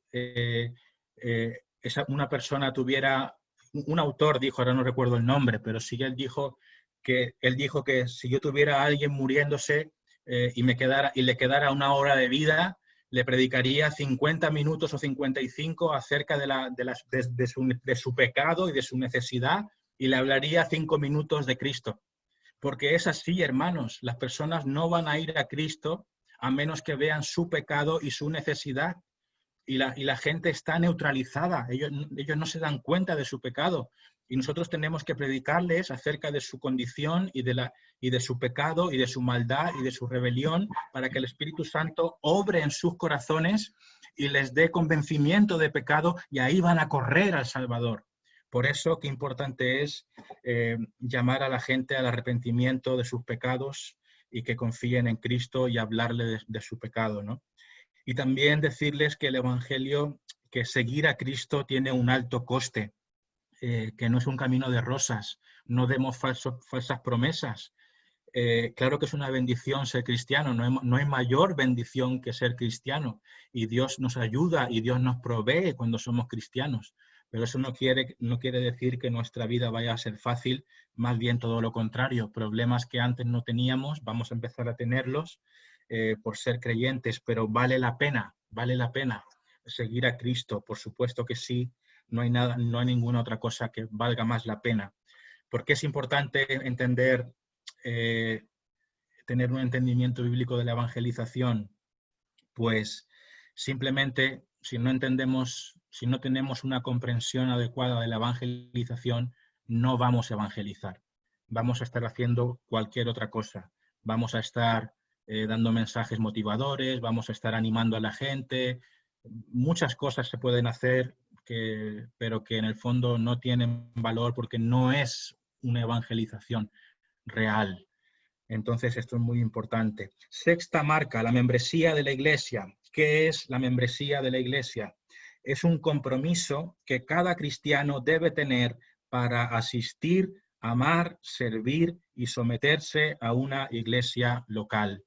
una persona tuviera, un autor dijo, ahora no recuerdo el nombre, pero sí él dijo que si yo tuviera a alguien muriéndose y le quedara una hora de vida, le predicaría 50 minutos o 55 acerca de su pecado y de su necesidad, y le hablaría 5 minutos de Cristo. Porque es así, hermanos, las personas no van a ir a Cristo a menos que vean su pecado y su necesidad. Y la gente está neutralizada, ellos no se dan cuenta de su pecado. Y nosotros tenemos que predicarles acerca de su condición y de su pecado y de su maldad y de su rebelión, para que el Espíritu Santo obre en sus corazones y les dé convencimiento de pecado, y ahí van a correr al Salvador. Por eso, qué importante es llamar a la gente al arrepentimiento de sus pecados y que confíen en Cristo y hablarle de su pecado, ¿no? Y también decirles que el Evangelio, que seguir a Cristo tiene un alto coste, que no es un camino de rosas, no demos falsas promesas. Claro que es una bendición ser cristiano, no hay mayor bendición que ser cristiano, y Dios nos ayuda y Dios nos provee cuando somos cristianos, pero eso no quiere decir que nuestra vida vaya a ser fácil, más bien todo lo contrario. Problemas que antes no teníamos, vamos a empezar a tenerlos por ser creyentes, pero vale la pena seguir a Cristo, por supuesto que sí, no hay ninguna otra cosa que valga más la pena. Porque es importante entender tener un entendimiento bíblico de la evangelización? Pues simplemente si no entendemos, si no tenemos una comprensión adecuada de la evangelización, no vamos a evangelizar. Vamos a estar haciendo cualquier otra cosa. Vamos a estar dando mensajes motivadores, vamos a estar animando a la gente. Muchas cosas se pueden hacer, pero que en el fondo no tienen valor porque no es una evangelización real. Entonces, esto es muy importante. Sexta marca, la membresía de la Iglesia. ¿Qué es la membresía de la Iglesia? Es un compromiso que cada cristiano debe tener para asistir, amar, servir y someterse a una iglesia local.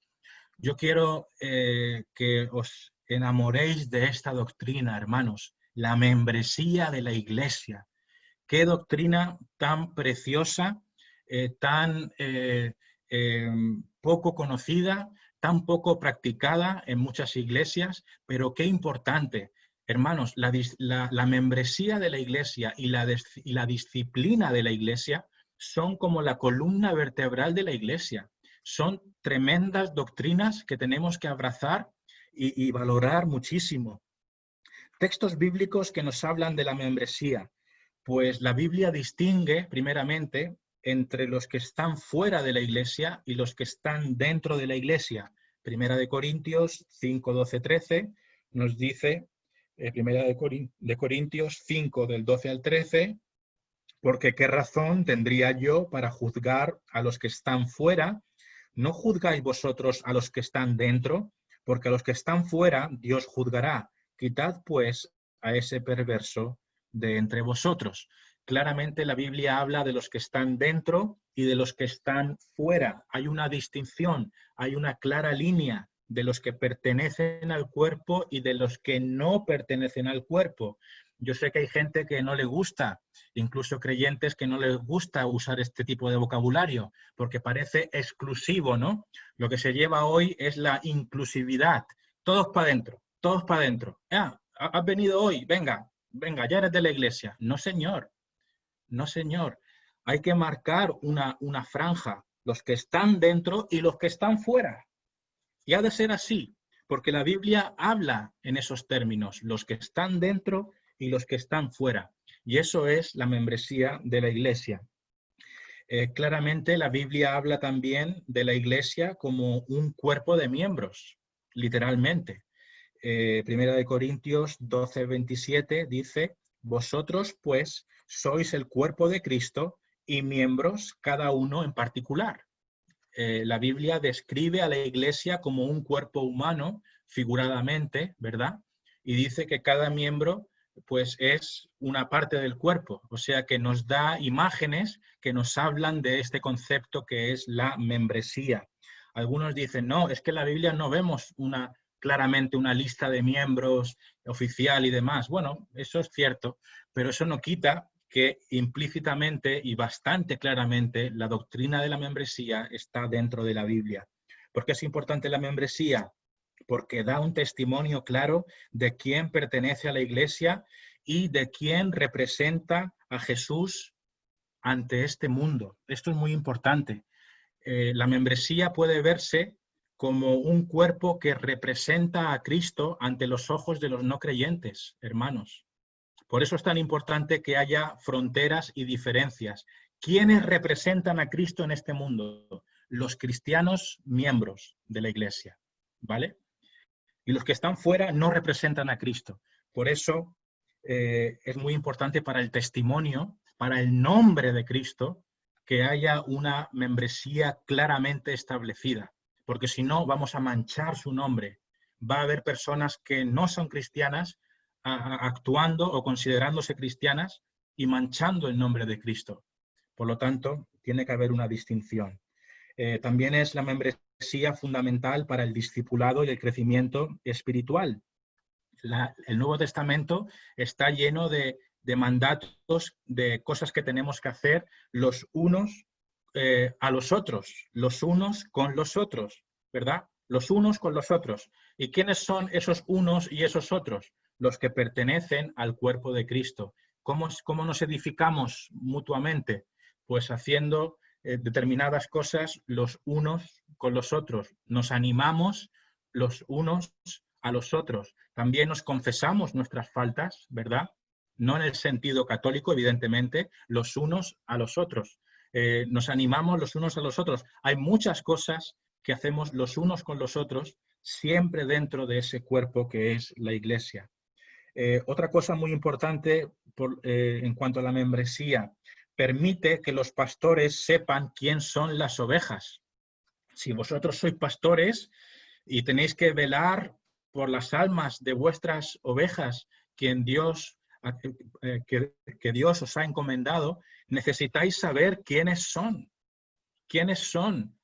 Yo quiero que os enamoréis de esta doctrina, hermanos, la membresía de la Iglesia. Qué doctrina tan preciosa, tan poco conocida, tan poco practicada en muchas iglesias, pero qué importante. Hermanos, la membresía de la iglesia y la disciplina de la iglesia son como la columna vertebral de la iglesia. Son tremendas doctrinas que tenemos que abrazar y valorar muchísimo. Textos bíblicos que nos hablan de la membresía. Pues la Biblia distingue, primeramente, entre los que están fuera de la iglesia y los que están dentro de la iglesia. Primera de Corintios 5, 12, 13 nos dice, Primera de Corintios 5, del 12 al 13, porque qué razón tendría yo para juzgar a los que están fuera. ¿No juzgáis vosotros a los que están dentro? Porque a los que están fuera Dios juzgará. Quitad pues a ese perverso de entre vosotros. Claramente la Biblia habla de los que están dentro y de los que están fuera. Hay una distinción, hay una clara línea de los que pertenecen al cuerpo y de los que no pertenecen al cuerpo. Yo sé que hay gente que no le gusta, incluso creyentes que no les gusta usar este tipo de vocabulario, porque parece exclusivo, ¿no? Lo que se lleva hoy es la inclusividad. Todos para adentro, todos para adentro. Ah, has venido hoy, venga, ya eres de la iglesia. No, señor. No, señor. Hay que marcar una franja, los que están dentro y los que están fuera. Y ha de ser así, porque la Biblia habla en esos términos, los que están dentro y los que están fuera. Y eso es la membresía de la iglesia. Claramente la Biblia habla también de la iglesia como un cuerpo de miembros, literalmente. Primera de Corintios 12, 27 dice, vosotros pues sois el cuerpo de Cristo y miembros cada uno en particular. La Biblia describe a la iglesia como un cuerpo humano, figuradamente, ¿verdad? Y dice que cada miembro pues es una parte del cuerpo, o sea que nos da imágenes que nos hablan de este concepto que es la membresía. Algunos dicen, no, es que en la Biblia no vemos claramente una lista de miembros oficial y demás. Bueno, eso es cierto, pero eso no quita que implícitamente y bastante claramente la doctrina de la membresía está dentro de la Biblia. ¿Por qué es importante la membresía? Porque da un testimonio claro de quién pertenece a la iglesia y de quién representa a Jesús ante este mundo. Esto es muy importante. La membresía puede verse como un cuerpo que representa a Cristo ante los ojos de los no creyentes, hermanos. Por eso es tan importante que haya fronteras y diferencias. ¿Quiénes representan a Cristo en este mundo? Los cristianos miembros de la iglesia, ¿vale? Y los que están fuera no representan a Cristo. Por eso es muy importante para el testimonio, para el nombre de Cristo, que haya una membresía claramente establecida, porque si no vamos a manchar su nombre. Va a haber personas que no son cristianas actuando o considerándose cristianas y manchando el nombre de Cristo. Por lo tanto, tiene que haber una distinción. También es la membresía fundamental para el discipulado y el crecimiento espiritual. El Nuevo Testamento está lleno de mandatos, de cosas que tenemos que hacer los unos a los otros, los unos con los otros, ¿verdad? Los unos con los otros. ¿Y quiénes son esos unos y esos otros? Los que pertenecen al cuerpo de Cristo. ¿Cómo nos edificamos mutuamente? Pues haciendo determinadas cosas los unos con los otros, nos animamos los unos a los otros. También nos confesamos nuestras faltas, ¿verdad? No en el sentido católico, evidentemente, los unos a los otros. Nos animamos los unos a los otros. Hay muchas cosas que hacemos los unos con los otros, siempre dentro de ese cuerpo que es la Iglesia. Otra cosa muy importante en cuanto a la membresía, permite que los pastores sepan quién son las ovejas. Si vosotros sois pastores y tenéis que velar por las almas de vuestras ovejas, que Dios os ha encomendado, necesitáis saber quiénes son. ¿Quiénes son?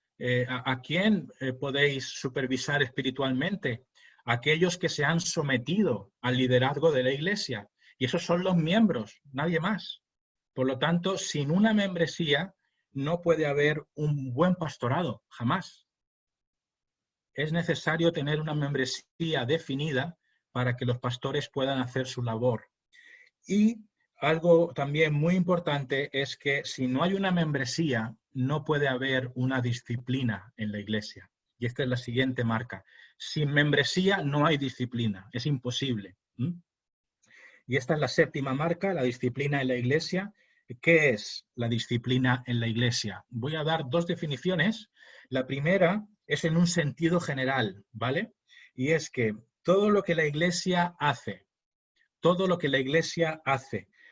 ¿A quién podéis supervisar espiritualmente? Aquellos que se han sometido al liderazgo de la Iglesia. Y esos son los miembros, nadie más. Por lo tanto, sin una membresía no puede haber un buen pastorado, jamás. Es necesario tener una membresía definida para que los pastores puedan hacer su labor. Y algo también muy importante es que si no hay una membresía, no puede haber una disciplina en la Iglesia. Y esta es la siguiente marca. Sin membresía no hay disciplina, es imposible. Y esta es la séptima marca, la disciplina en la Iglesia. ¿Qué es la disciplina en la Iglesia? Voy a dar dos definiciones. La primera es en un sentido general, ¿vale? Y es que todo lo que la Iglesia hace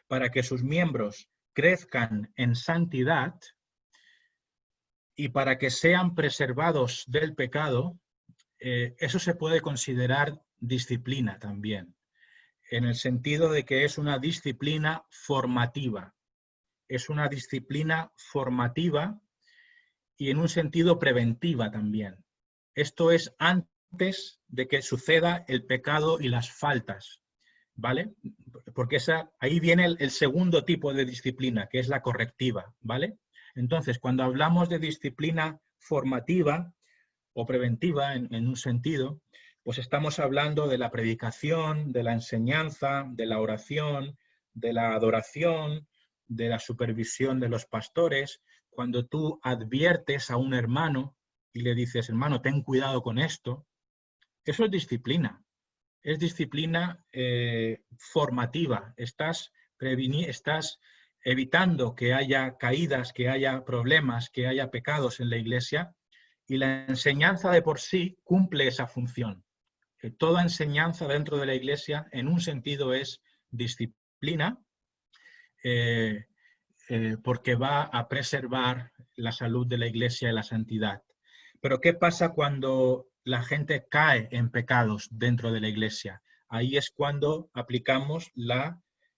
para que sus miembros crezcan en santidad y para que sean preservados del pecado, eso se puede considerar disciplina también, en el sentido de que es una disciplina formativa. Es una disciplina formativa y en un sentido preventiva también. Esto es antes de que suceda el pecado y las faltas, ¿vale? Porque ahí viene el segundo tipo de disciplina, que es la correctiva, ¿vale? Entonces, cuando hablamos de disciplina formativa o preventiva en un sentido, pues estamos hablando de la predicación, de la enseñanza, de la oración, de la adoración, de la supervisión de los pastores. Cuando tú adviertes a un hermano y le dices, hermano, ten cuidado con esto, eso es disciplina. Es disciplina formativa. Estás evitando que haya caídas, que haya problemas, que haya pecados en la Iglesia, y la enseñanza de por sí cumple esa función. Toda enseñanza dentro de la Iglesia, en un sentido, es disciplina, porque va a preservar la salud de la Iglesia y la santidad. Pero ¿qué pasa cuando la gente cae en pecados dentro de la Iglesia? Ahí es cuando aplicamos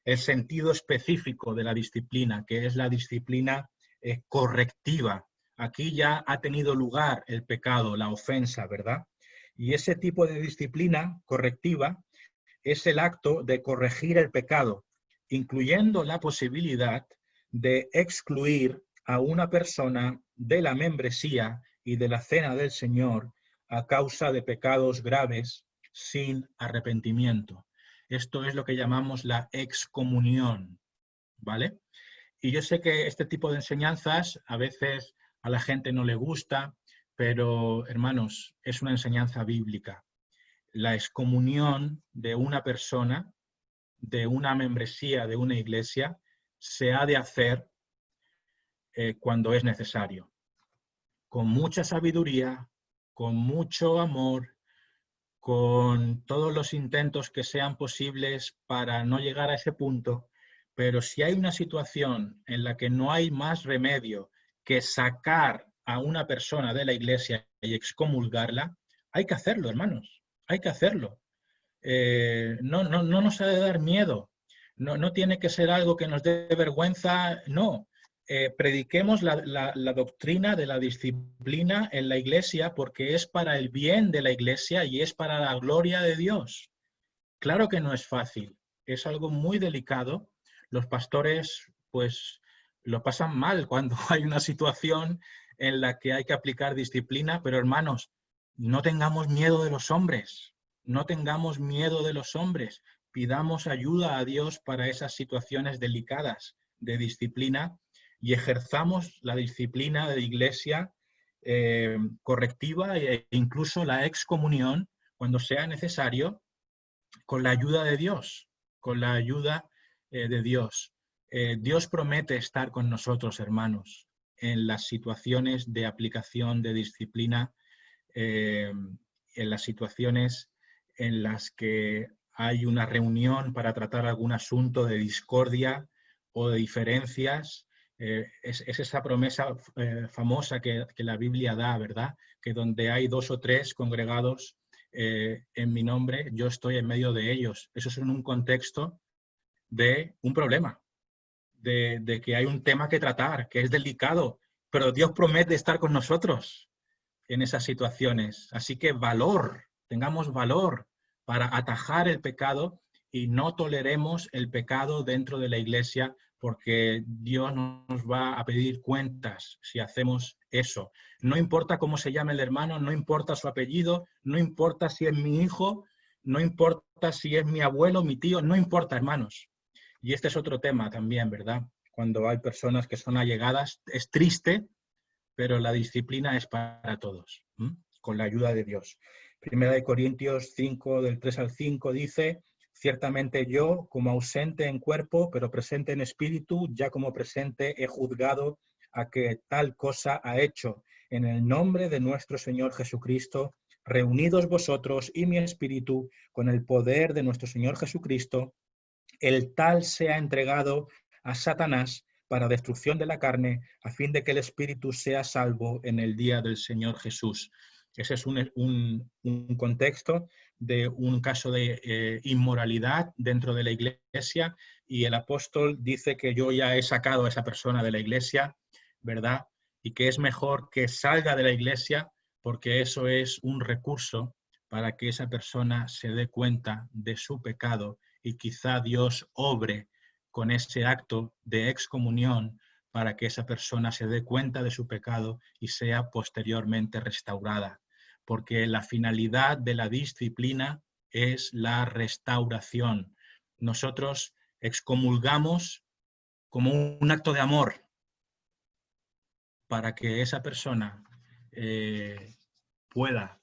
el sentido específico de la disciplina, que es la disciplina correctiva. Aquí ya ha tenido lugar el pecado, la ofensa, ¿verdad? Y ese tipo de disciplina correctiva es el acto de corregir el pecado, incluyendo la posibilidad de excluir a una persona de la membresía y de la cena del Señor a causa de pecados graves sin arrepentimiento. Esto es lo que llamamos la excomunión, ¿vale? Y yo sé que este tipo de enseñanzas a veces a la gente no le gusta, pero, hermanos, es una enseñanza bíblica. La excomunión de una persona, de una membresía, de una iglesia, se ha de hacer cuando es necesario, con mucha sabiduría, con mucho amor, con todos los intentos que sean posibles para no llegar a ese punto, pero si hay una situación en la que no hay más remedio que sacar a una persona de la iglesia y excomulgarla, hay que hacerlo, hermanos, hay que hacerlo. No nos ha de dar miedo, no tiene que ser algo que nos dé vergüenza, no. Prediquemos la doctrina de la disciplina en la iglesia porque es para el bien de la iglesia y es para la gloria de Dios. Claro que no es fácil, es algo muy delicado. Los pastores pues lo pasan mal cuando hay una situación en la que hay que aplicar disciplina, pero hermanos, no tengamos miedo de los hombres, no tengamos miedo de los hombres, pidamos ayuda a Dios para esas situaciones delicadas de disciplina y ejerzamos la disciplina de la iglesia correctiva e incluso la excomunión cuando sea necesario, con la ayuda de Dios, con la ayuda de Dios. Dios promete estar con nosotros, hermanos, en las situaciones de aplicación de disciplina, en las situaciones en las que hay una reunión para tratar algún asunto de discordia o de diferencias. Es esa promesa famosa que la Biblia da, ¿verdad? Que donde hay 2 o 3 congregados en mi nombre, yo estoy en medio de ellos. Eso es en un contexto de un problema, de que hay un tema que tratar, que es delicado, pero Dios promete estar con nosotros en esas situaciones. Así que tengamos valor para atajar el pecado y no toleremos el pecado dentro de la iglesia, porque Dios nos va a pedir cuentas si hacemos eso. No importa cómo se llame el hermano, no importa su apellido, no importa si es mi hijo, no importa si es mi abuelo, mi tío, no importa, hermanos. Y este es otro tema también, ¿verdad? Cuando hay personas que son allegadas, es triste, pero la disciplina es para todos, con la ayuda de Dios. Primera de Corintios 5, del 3 al 5, dice: ciertamente yo, como ausente en cuerpo, pero presente en espíritu, ya como presente he juzgado a que tal cosa ha hecho. En el nombre de nuestro Señor Jesucristo, reunidos vosotros y mi espíritu, con el poder de nuestro Señor Jesucristo, el tal sea entregado a Satanás para destrucción de la carne, a fin de que el espíritu sea salvo en el día del Señor Jesús. Ese es un contexto de un caso de inmoralidad dentro de la iglesia, y el apóstol dice que yo ya he sacado a esa persona de la iglesia, ¿verdad? Y que es mejor que salga de la iglesia, porque eso es un recurso para que esa persona se dé cuenta de su pecado, y quizá Dios obre con ese acto de excomunión para que esa persona se dé cuenta de su pecado y sea posteriormente restaurada. Porque la finalidad de la disciplina es la restauración. Nosotros excomulgamos como un acto de amor para que esa persona pueda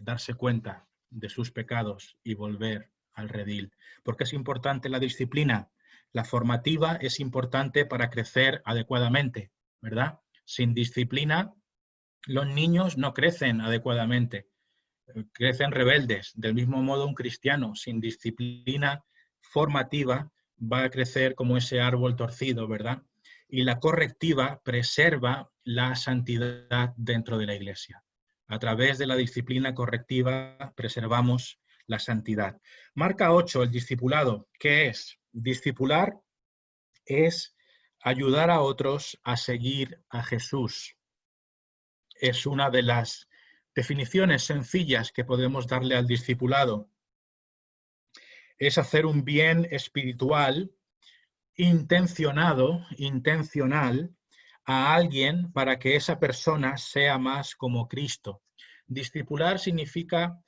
darse cuenta de sus pecados y volver al redil. ¿Por qué es importante la disciplina? La formativa es importante para crecer adecuadamente, ¿verdad? Sin disciplina, los niños no crecen adecuadamente, crecen rebeldes. Del mismo modo, un cristiano sin disciplina formativa va a crecer como ese árbol torcido, ¿verdad? Y la correctiva preserva la santidad dentro de la iglesia. A través de la disciplina correctiva preservamos la santidad. Marca 8, el discipulado. ¿Qué es? Discipular es ayudar a otros a seguir a Jesús. Es una de las definiciones sencillas que podemos darle al discipulado. Es hacer un bien espiritual intencional, a alguien para que esa persona sea más como Cristo. Discipular significa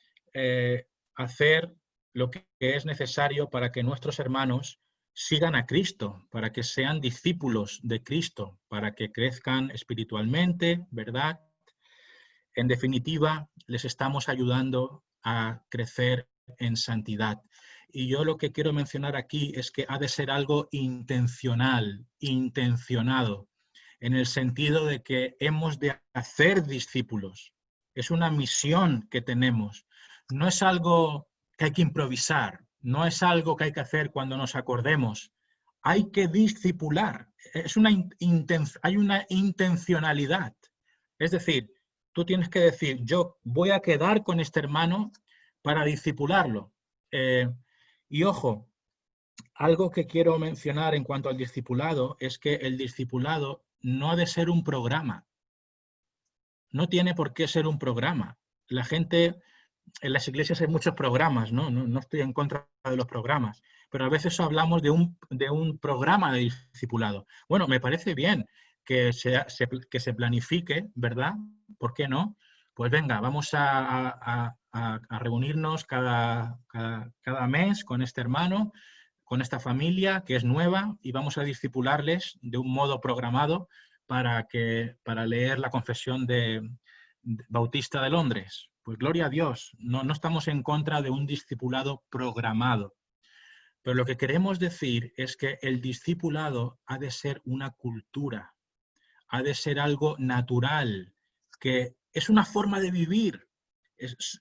hacer lo que es necesario para que nuestros hermanos sigan a Cristo, para que sean discípulos de Cristo, para que crezcan espiritualmente, ¿verdad? En definitiva, les estamos ayudando a crecer en santidad. Y yo lo que quiero mencionar aquí es que ha de ser algo intencional, intencionado, en el sentido de que hemos de hacer discípulos. Es una misión que tenemos. No es algo que hay que improvisar, no es algo que hay que hacer cuando nos acordemos. Hay que discipular. Hay una intencionalidad. Es decir, tú tienes que decir, yo voy a quedar con este hermano para discipularlo. Y ojo, algo que quiero mencionar en cuanto al discipulado es que el discipulado no ha de ser un programa. No tiene por qué ser un programa. La gente, en las iglesias hay muchos programas, ¿no? No estoy en contra de los programas, pero a veces hablamos de un programa de discipulado. Bueno, me parece bien que se planifique, ¿verdad? ¿Por qué no? Pues venga, vamos a reunirnos cada mes con este hermano, con esta familia que es nueva, y vamos a discipularles de un modo programado, para leer la Confesión Bautista de Londres. Pues gloria a Dios, no estamos en contra de un discipulado programado. Pero lo que queremos decir es que el discipulado ha de ser una cultura, ha de ser algo natural, que es una forma de vivir.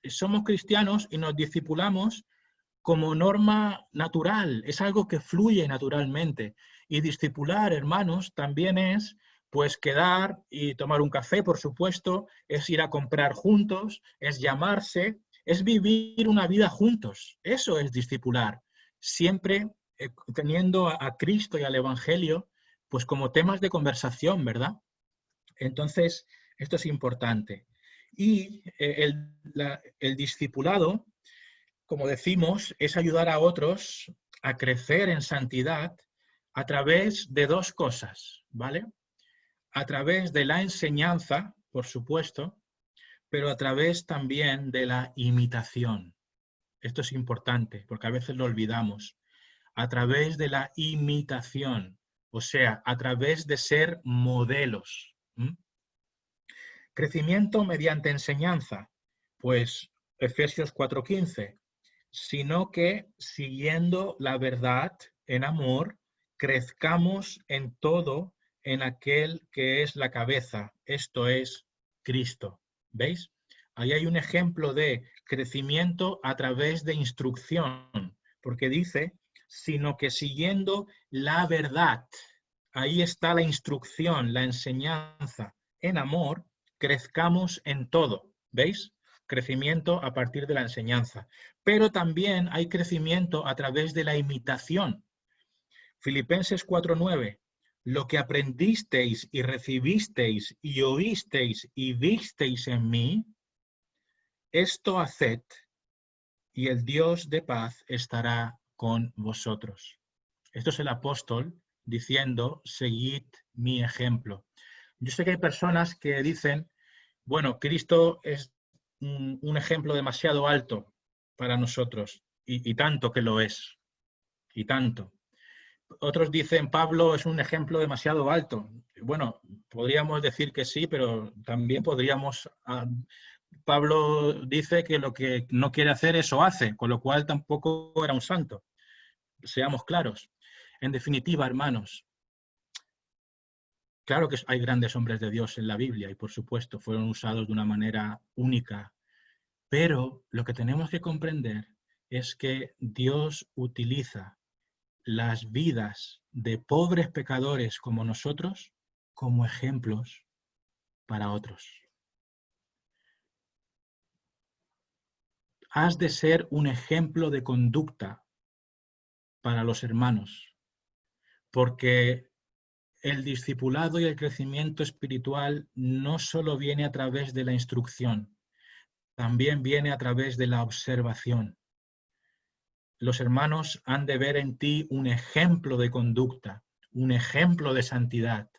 Somos cristianos y nos discipulamos como norma natural, es algo que fluye naturalmente. Y discipular, hermanos, también es pues quedar y tomar un café, por supuesto, es ir a comprar juntos, es llamarse, es vivir una vida juntos. Eso es discipular. Siempre teniendo a Cristo y al Evangelio pues como temas de conversación, ¿verdad? Entonces, esto es importante. Y el discipulado, como decimos, es ayudar a otros a crecer en santidad a través de dos cosas, ¿vale? A través de la enseñanza, por supuesto, pero a través también de la imitación. Esto es importante, porque a veces lo olvidamos. A través de la imitación, o sea, a través de ser modelos. Crecimiento mediante enseñanza, pues Efesios 4:15, sino que siguiendo la verdad en amor, crezcamos en todo en aquel que es la cabeza, esto es Cristo. ¿Veis? Ahí hay un ejemplo de crecimiento a través de instrucción, porque dice, sino que siguiendo la verdad, ahí está la instrucción, la enseñanza en amor, crezcamos en todo. ¿Veis? Crecimiento a partir de la enseñanza. Pero también hay crecimiento a través de la imitación. Filipenses 4:9. Lo que aprendisteis y recibisteis y oísteis y visteis en mí, esto haced, y el Dios de paz estará con vosotros. Esto es el apóstol diciendo, seguid mi ejemplo. Yo sé que hay personas que dicen, bueno, Cristo es un ejemplo demasiado alto para nosotros, y tanto que lo es, y tanto. Otros dicen, Pablo es un ejemplo demasiado alto. Bueno, podríamos decir que sí, pero también podríamos... Pablo dice que lo que no quiere hacer, eso hace, con lo cual tampoco era un santo. Seamos claros. En definitiva, hermanos, claro que hay grandes hombres de Dios en la Biblia y, por supuesto, fueron usados de una manera única. Pero lo que tenemos que comprender es que Dios utiliza las vidas de pobres pecadores como nosotros como ejemplos para otros. Has de ser un ejemplo de conducta para los hermanos, porque el discipulado y el crecimiento espiritual no solo viene a través de la instrucción, también viene a través de la observación. Los hermanos han de ver en ti un ejemplo de conducta, un ejemplo de santidad.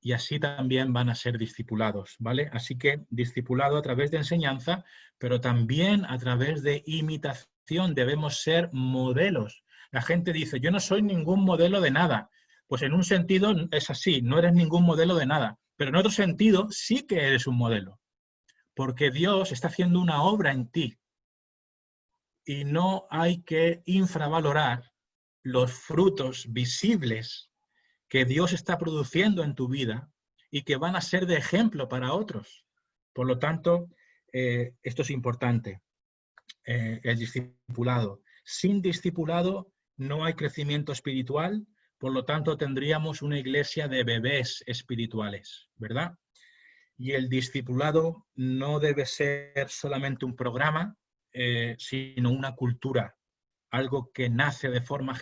Y así también van a ser discipulados, ¿vale? Así que discipulado a través de enseñanza, pero también a través de imitación. Debemos ser modelos. La gente dice, yo no soy ningún modelo de nada. Pues en un sentido es así, no eres ningún modelo de nada. Pero en otro sentido sí que eres un modelo. Porque Dios está haciendo una obra en ti. Y no hay que infravalorar los frutos visibles que Dios está produciendo en tu vida y que van a ser de ejemplo para otros. Por lo tanto, esto es importante, el discipulado. Sin discipulado no hay crecimiento espiritual, por lo tanto tendríamos una iglesia de bebés espirituales, ¿verdad? Y el discipulado no debe ser solamente un programa, sino una cultura, algo que nace de forma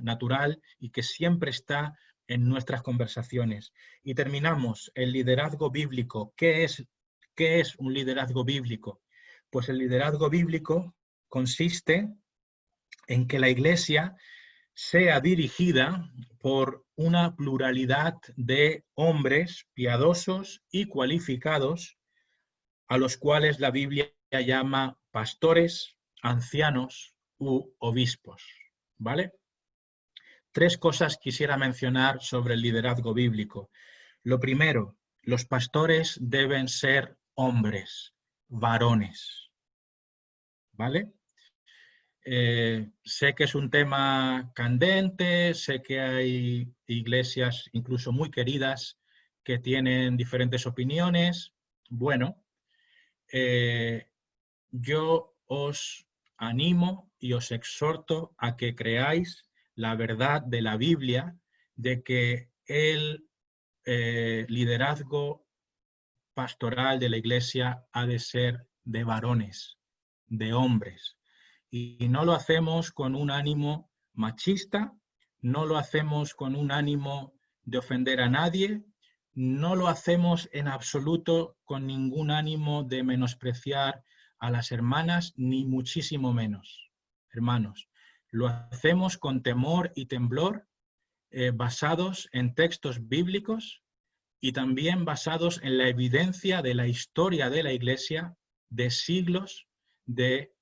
natural y que siempre está en nuestras conversaciones. Y terminamos, el liderazgo bíblico. ¿Qué es un liderazgo bíblico? Pues el liderazgo bíblico consiste en que la Iglesia sea dirigida por una pluralidad de hombres piadosos y cualificados, a los cuales la Biblia llama pastores, ancianos u obispos, ¿vale? 3 cosas quisiera mencionar sobre el liderazgo bíblico. Lo primero, los pastores deben ser hombres, varones, ¿vale? Sé que es un tema candente, sé que hay iglesias incluso muy queridas que tienen diferentes opiniones. Bueno, yo os animo y os exhorto a que creáis la verdad de la Biblia, de que el liderazgo pastoral de la iglesia ha de ser de varones, de hombres. Y no lo hacemos con un ánimo machista, no lo hacemos con un ánimo de ofender a nadie, no lo hacemos en absoluto con ningún ánimo de menospreciar a las hermanas, ni muchísimo menos, hermanos. Lo hacemos con temor y temblor, basados en textos bíblicos y también basados en la evidencia de la historia de la Iglesia de siglos de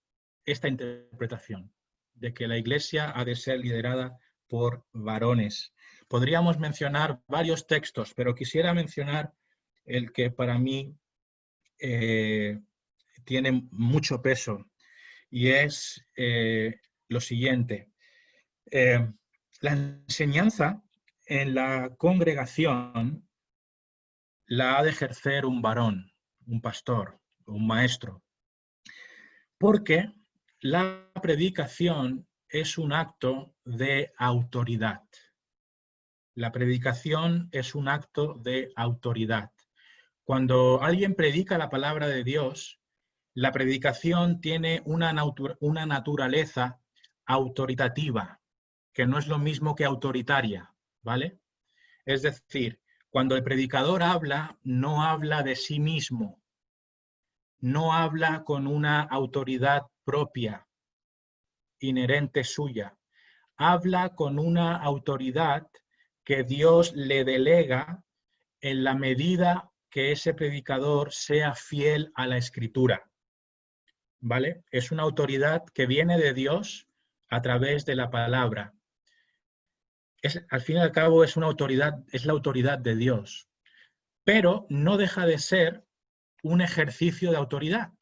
esta interpretación, de que la Iglesia ha de ser liderada por varones. Podríamos mencionar varios textos, pero quisiera mencionar el que para mí tiene mucho peso, y es lo siguiente. La enseñanza en la congregación la ha de ejercer un varón, un pastor, un maestro, porque la predicación es un acto de autoridad. La predicación es un acto de autoridad. Cuando alguien predica la palabra de Dios, la predicación tiene una naturaleza autoritativa, que no es lo mismo que autoritaria, ¿vale? Es decir, cuando el predicador habla, no habla de sí mismo, no habla con una autoridad propia, inherente suya, habla con una autoridad que Dios le delega en la medida que ese predicador sea fiel a la Escritura, ¿vale? Es una autoridad que viene de Dios a través de la palabra. Al fin y al cabo es una autoridad, es la autoridad de Dios, pero no deja de ser un ejercicio de autoridad,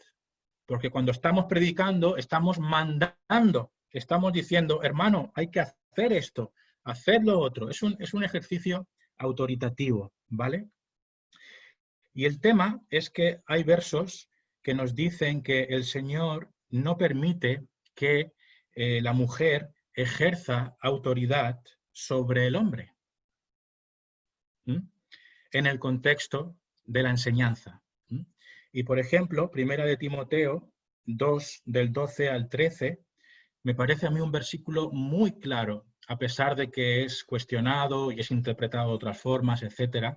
porque cuando estamos predicando, estamos mandando, estamos diciendo, hermano, hay que hacer esto, hacer lo otro. Es un ejercicio autoritativo, ¿vale? Y el tema es que hay versos que nos dicen que el Señor no permite que la mujer ejerza autoridad sobre el hombre, en el contexto de la enseñanza. Y por ejemplo, Primera de Timoteo 2, del 12 al 13, me parece a mí un versículo muy claro, a pesar de que es cuestionado y es interpretado de otras formas, etc.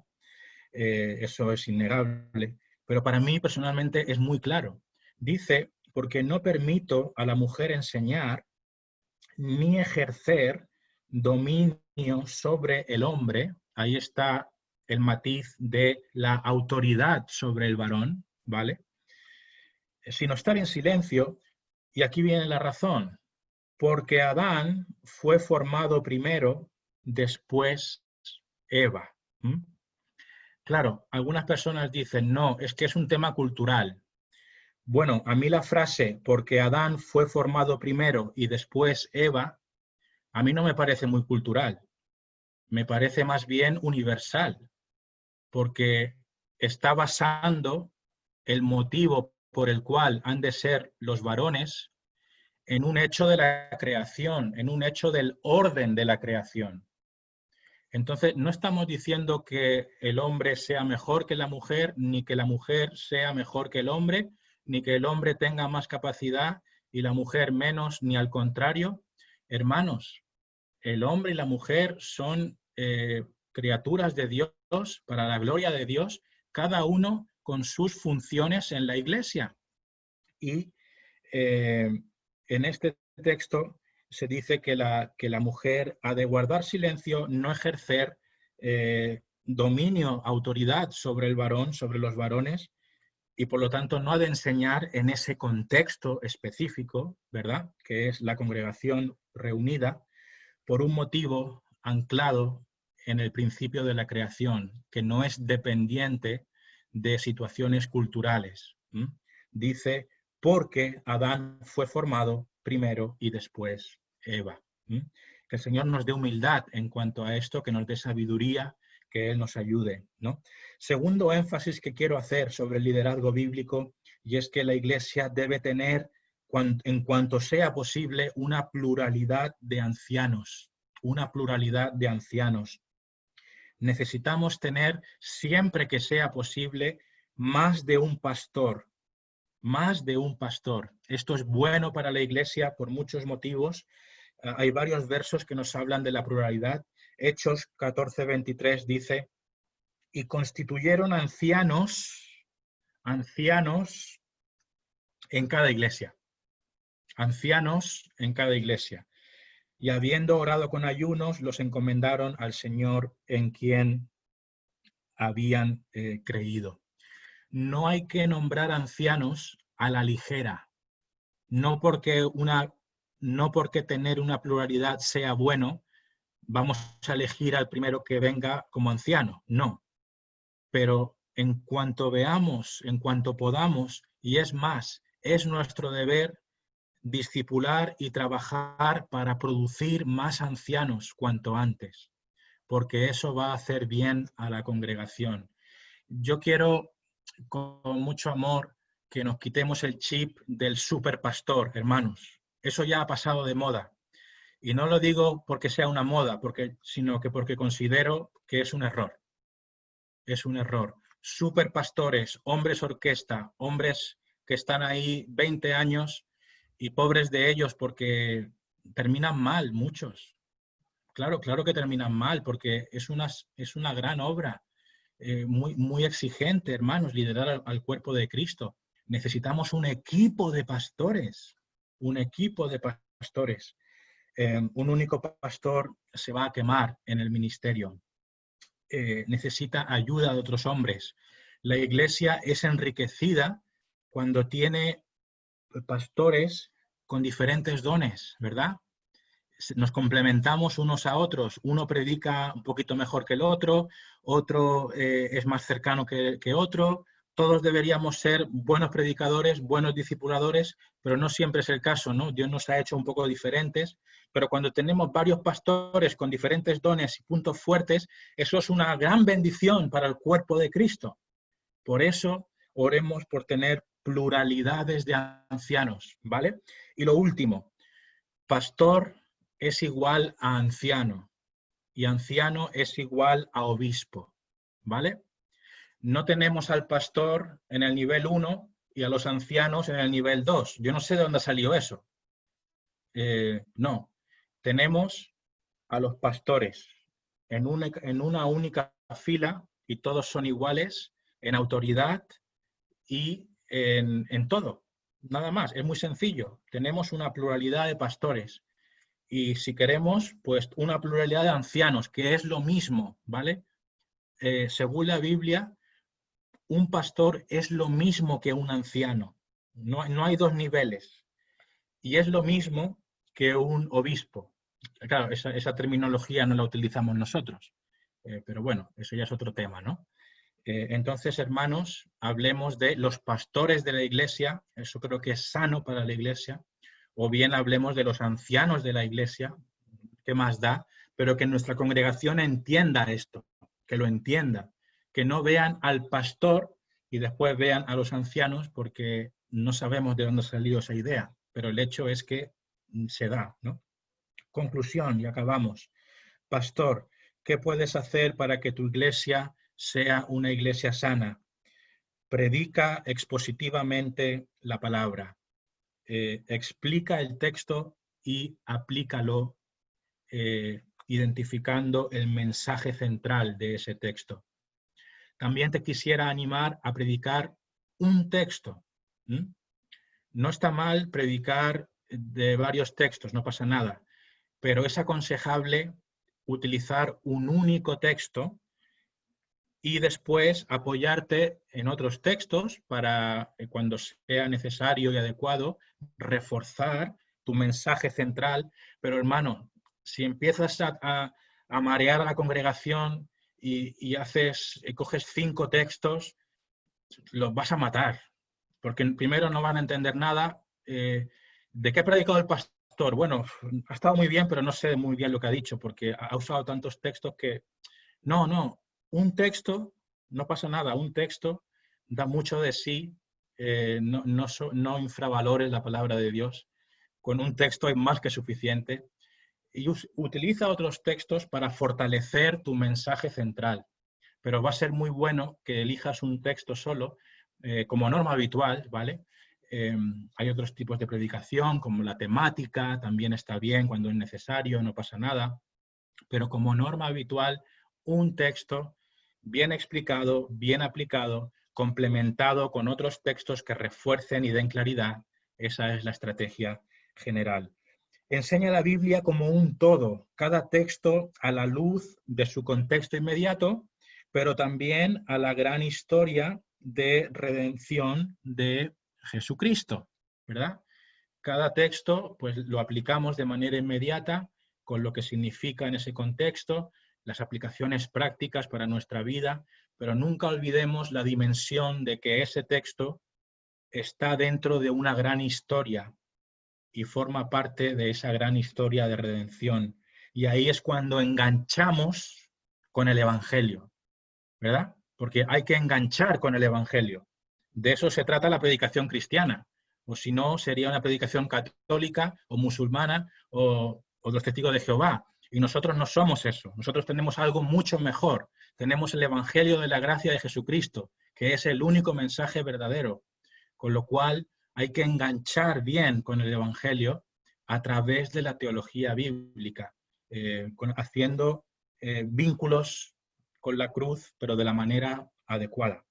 Eso es innegable, pero para mí personalmente es muy claro. Dice, porque no permito a la mujer enseñar ni ejercer dominio sobre el hombre. Ahí está el matiz de la autoridad sobre el varón, ¿vale? Sino estar en silencio, y aquí viene la razón, porque Adán fue formado primero, después Eva. Claro, algunas personas dicen, no, es que es un tema cultural. Bueno, a mí la frase, porque Adán fue formado primero y después Eva, a mí no me parece muy cultural. Me parece más bien universal, porque está basando el motivo por el cual han de ser los varones en un hecho de la creación, en un hecho del orden de la creación. Entonces, no estamos diciendo que el hombre sea mejor que la mujer, ni que la mujer sea mejor que el hombre, ni que el hombre tenga más capacidad y la mujer menos, ni al contrario. Hermanos, el hombre y la mujer son criaturas de Dios para la gloria de Dios, cada uno con sus funciones en la iglesia. Y en este texto se dice que la mujer ha de guardar silencio, no ejercer dominio, autoridad sobre el varón, sobre los varones, y por lo tanto no ha de enseñar en ese contexto específico, ¿verdad? Que es la congregación reunida, por un motivo anclado en el principio de la creación, que no es dependiente de situaciones culturales. Dice, porque Adán fue formado primero y después Eva. Que el Señor nos dé humildad en cuanto a esto, que nos dé sabiduría, que Él nos ayude, ¿no? Segundo énfasis que quiero hacer sobre el liderazgo bíblico, y es que la Iglesia debe tener, en cuanto sea posible, una pluralidad de ancianos. Una pluralidad de ancianos. Necesitamos tener, siempre que sea posible, más de un pastor. Más de un pastor. Esto es bueno para la Iglesia por muchos motivos. Hay varios versos que nos hablan de la pluralidad. Hechos 14:23 dice, y constituyeron ancianos en cada iglesia. Ancianos en cada iglesia. Y habiendo orado con ayunos, los encomendaron al Señor en quien habían creído. No hay que nombrar ancianos a la ligera. No porque tener una pluralidad sea bueno, vamos a elegir al primero que venga como anciano. No. Pero en cuanto veamos, en cuanto podamos, y es más, es nuestro deber discipular y trabajar para producir más ancianos cuanto antes, porque eso va a hacer bien a la congregación. Yo quiero, con mucho amor, que nos quitemos el chip del superpastor, hermanos. Eso ya ha pasado de moda. Y no lo digo porque sea una moda, sino que porque considero que es un error. Es un error. Superpastores, hombres orquesta, hombres que están ahí 20 años y pobres de ellos porque terminan mal, muchos. Claro que terminan mal porque es una gran obra, muy exigente, hermanos, liderar al cuerpo de Cristo. Necesitamos un equipo de pastores, un equipo de pastores. Un único pastor se va a quemar en el ministerio. Necesita ayuda de otros hombres. La iglesia es enriquecida cuando tiene pastores con diferentes dones, ¿verdad? Nos complementamos unos a otros. Uno predica un poquito mejor que el otro es más cercano que otro. Todos deberíamos ser buenos predicadores, buenos discipuladores, pero no siempre es el caso, ¿no? Dios nos ha hecho un poco diferentes, pero cuando tenemos varios pastores con diferentes dones y puntos fuertes, eso es una gran bendición para el cuerpo de Cristo. Por eso, oremos por tener pluralidades de ancianos, ¿vale? Y lo último, pastor es igual a anciano y anciano es igual a obispo, ¿vale? No tenemos al pastor en el nivel 1 y a los ancianos en el nivel 2. Yo no sé de dónde salió eso. No, tenemos a los pastores en una única fila y todos son iguales en autoridad y en todo. Nada más, es muy sencillo. Tenemos una pluralidad de pastores. Y si queremos, pues una pluralidad de ancianos, que es lo mismo, ¿vale? Según la Biblia, un pastor es lo mismo que un anciano. No hay dos niveles. Y es lo mismo que un obispo. Claro, esa terminología no la utilizamos nosotros. Pero bueno, eso ya es otro tema, ¿no? Entonces, hermanos, hablemos de los pastores de la iglesia. Eso creo que es sano para la iglesia. O bien hablemos de los ancianos de la iglesia. ¿Qué más da? Pero que nuestra congregación entienda esto, que lo entienda, que no vean al pastor y después vean a los ancianos porque no sabemos de dónde ha salido esa idea, pero el hecho es que se da, ¿no? Conclusión, y acabamos. Pastor, ¿qué puedes hacer para que tu iglesia sea una iglesia sana? Predica expositivamente la palabra, explica el texto y aplícalo identificando el mensaje central de ese texto. También te quisiera animar a predicar un texto. No está mal predicar de varios textos, no pasa nada, pero es aconsejable utilizar un único texto y después apoyarte en otros textos para, cuando sea necesario y adecuado, reforzar tu mensaje central. Pero hermano, si empiezas a marear a la congregación y coges 5 textos, los vas a matar. Porque primero no van a entender nada. ¿De qué ha predicado el pastor? Bueno, ha estado muy bien, pero no sé muy bien lo que ha dicho, porque ha usado tantos textos que... No, un texto, no pasa nada, un texto da mucho de sí, no infravalores la palabra de Dios. Con un texto es más que suficiente. Y utiliza otros textos para fortalecer tu mensaje central. Pero va a ser muy bueno que elijas un texto solo, como norma habitual, ¿vale? Hay otros tipos de predicación, como la temática, también está bien cuando es necesario, no pasa nada. Pero como norma habitual, un texto bien explicado, bien aplicado, complementado con otros textos que refuercen y den claridad. Esa es la estrategia general. Enseña la Biblia como un todo, cada texto a la luz de su contexto inmediato, pero también a la gran historia de redención de Jesucristo, ¿verdad? Cada texto, pues lo aplicamos de manera inmediata con lo que significa en ese contexto, las aplicaciones prácticas para nuestra vida, pero nunca olvidemos la dimensión de que ese texto está dentro de una gran historia y forma parte de esa gran historia de redención. Y ahí es cuando enganchamos con el Evangelio, ¿verdad? Porque hay que enganchar con el Evangelio. De eso se trata la predicación cristiana. O si no, sería una predicación católica o musulmana o los testigos de Jehová. Y nosotros no somos eso. Nosotros tenemos algo mucho mejor. Tenemos el Evangelio de la gracia de Jesucristo, que es el único mensaje verdadero. Con lo cual hay que enganchar bien con el Evangelio a través de la teología bíblica, haciendo vínculos con la cruz, pero de la manera adecuada.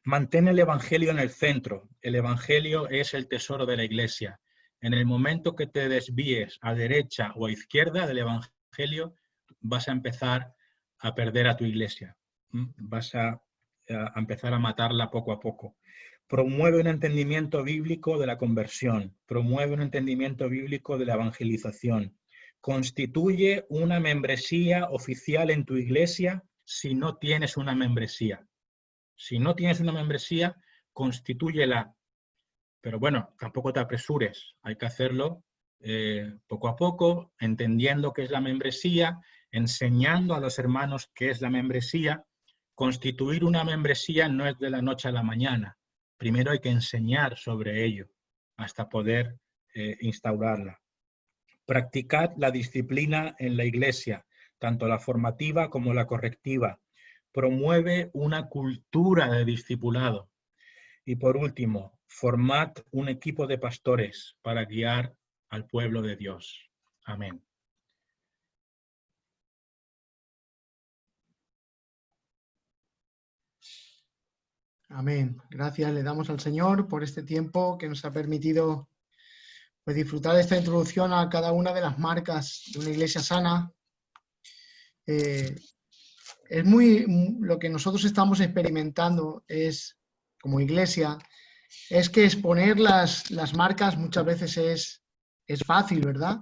Mantén el Evangelio en el centro. El Evangelio es el tesoro de la Iglesia. En el momento que te desvíes a derecha o a izquierda del Evangelio, vas a empezar a perder a tu Iglesia. Vas a empezar a matarla poco a poco. Promueve un entendimiento bíblico de la conversión. Promueve un entendimiento bíblico de la evangelización. Constituye una membresía oficial en tu iglesia si no tienes una membresía. Si no tienes una membresía, constitúyela. Pero bueno, tampoco te apresures. Hay que hacerlo poco a poco, entendiendo qué es la membresía, enseñando a los hermanos qué es la membresía. Constituir una membresía no es de la noche a la mañana. Primero hay que enseñar sobre ello hasta poder instaurarla. Practicad la disciplina en la iglesia, tanto la formativa como la correctiva. Promueve una cultura de discipulado. Y por último, formad un equipo de pastores para guiar al pueblo de Dios. Amén. Amén. Gracias le damos al Señor por este tiempo que nos ha permitido pues, disfrutar de esta introducción a cada una de las marcas de una iglesia sana. Es lo que nosotros estamos experimentando es, como iglesia, es que exponer las marcas muchas veces es fácil, ¿verdad?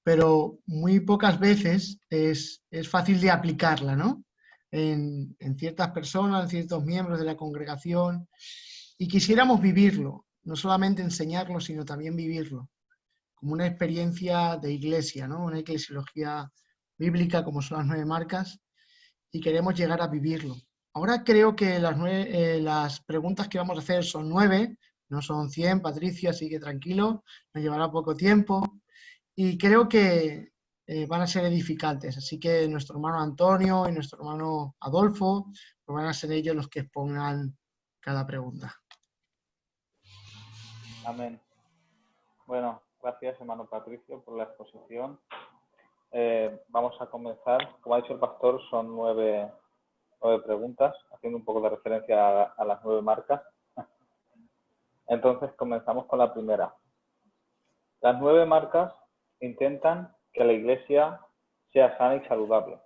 Pero muy pocas veces es fácil de aplicarla, ¿no? En ciertas personas, en ciertos miembros de la congregación, y quisiéramos vivirlo, no solamente enseñarlo, sino también vivirlo, como una experiencia de iglesia, ¿no? Una eclesiología bíblica, como son las 9 marcas, y queremos llegar a vivirlo. Ahora creo que las preguntas que vamos a hacer son 9, no son 100, Patricia, así que tranquilo, nos llevará poco tiempo. Y creo que van a ser edificantes. Así que nuestro hermano Antonio y nuestro hermano Adolfo pues van a ser ellos los que expongan cada pregunta. Amén. Bueno, gracias hermano Patricio por la exposición. Vamos a comenzar. Como ha dicho el pastor, son 9 preguntas, haciendo un poco de referencia a las 9 marcas. Entonces comenzamos con la primera. Las 9 marcas intentan que la iglesia sea sana y saludable.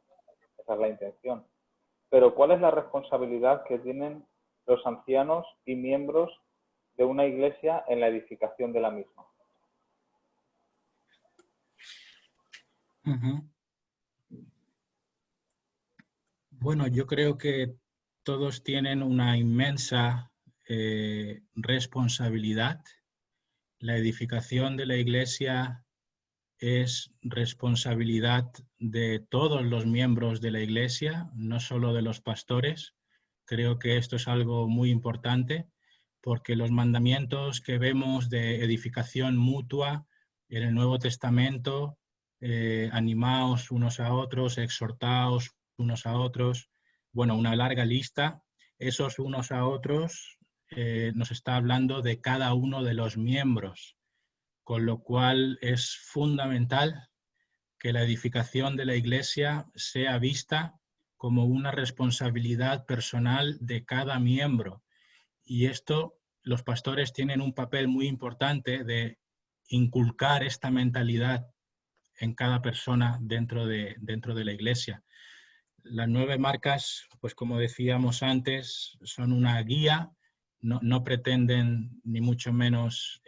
Esa es la intención. Pero ¿cuál es la responsabilidad que tienen los ancianos y miembros de una iglesia en la edificación de la misma? Bueno, yo creo que todos tienen una inmensa responsabilidad. La edificación de la Iglesia es responsabilidad de todos los miembros de la Iglesia, no solo de los pastores. Creo que esto es algo muy importante porque los mandamientos que vemos de edificación mutua en el Nuevo Testamento, animaos unos a otros, exhortaos unos a otros, bueno, una larga lista, esos unos a otros nos está hablando de cada uno de los miembros, con lo cual es fundamental que la edificación de la Iglesia sea vista como una responsabilidad personal de cada miembro. Y esto, los pastores tienen un papel muy importante de inculcar esta mentalidad en cada persona dentro de la Iglesia. Las 9 marcas, pues como decíamos antes, son una guía, no pretenden ni mucho menos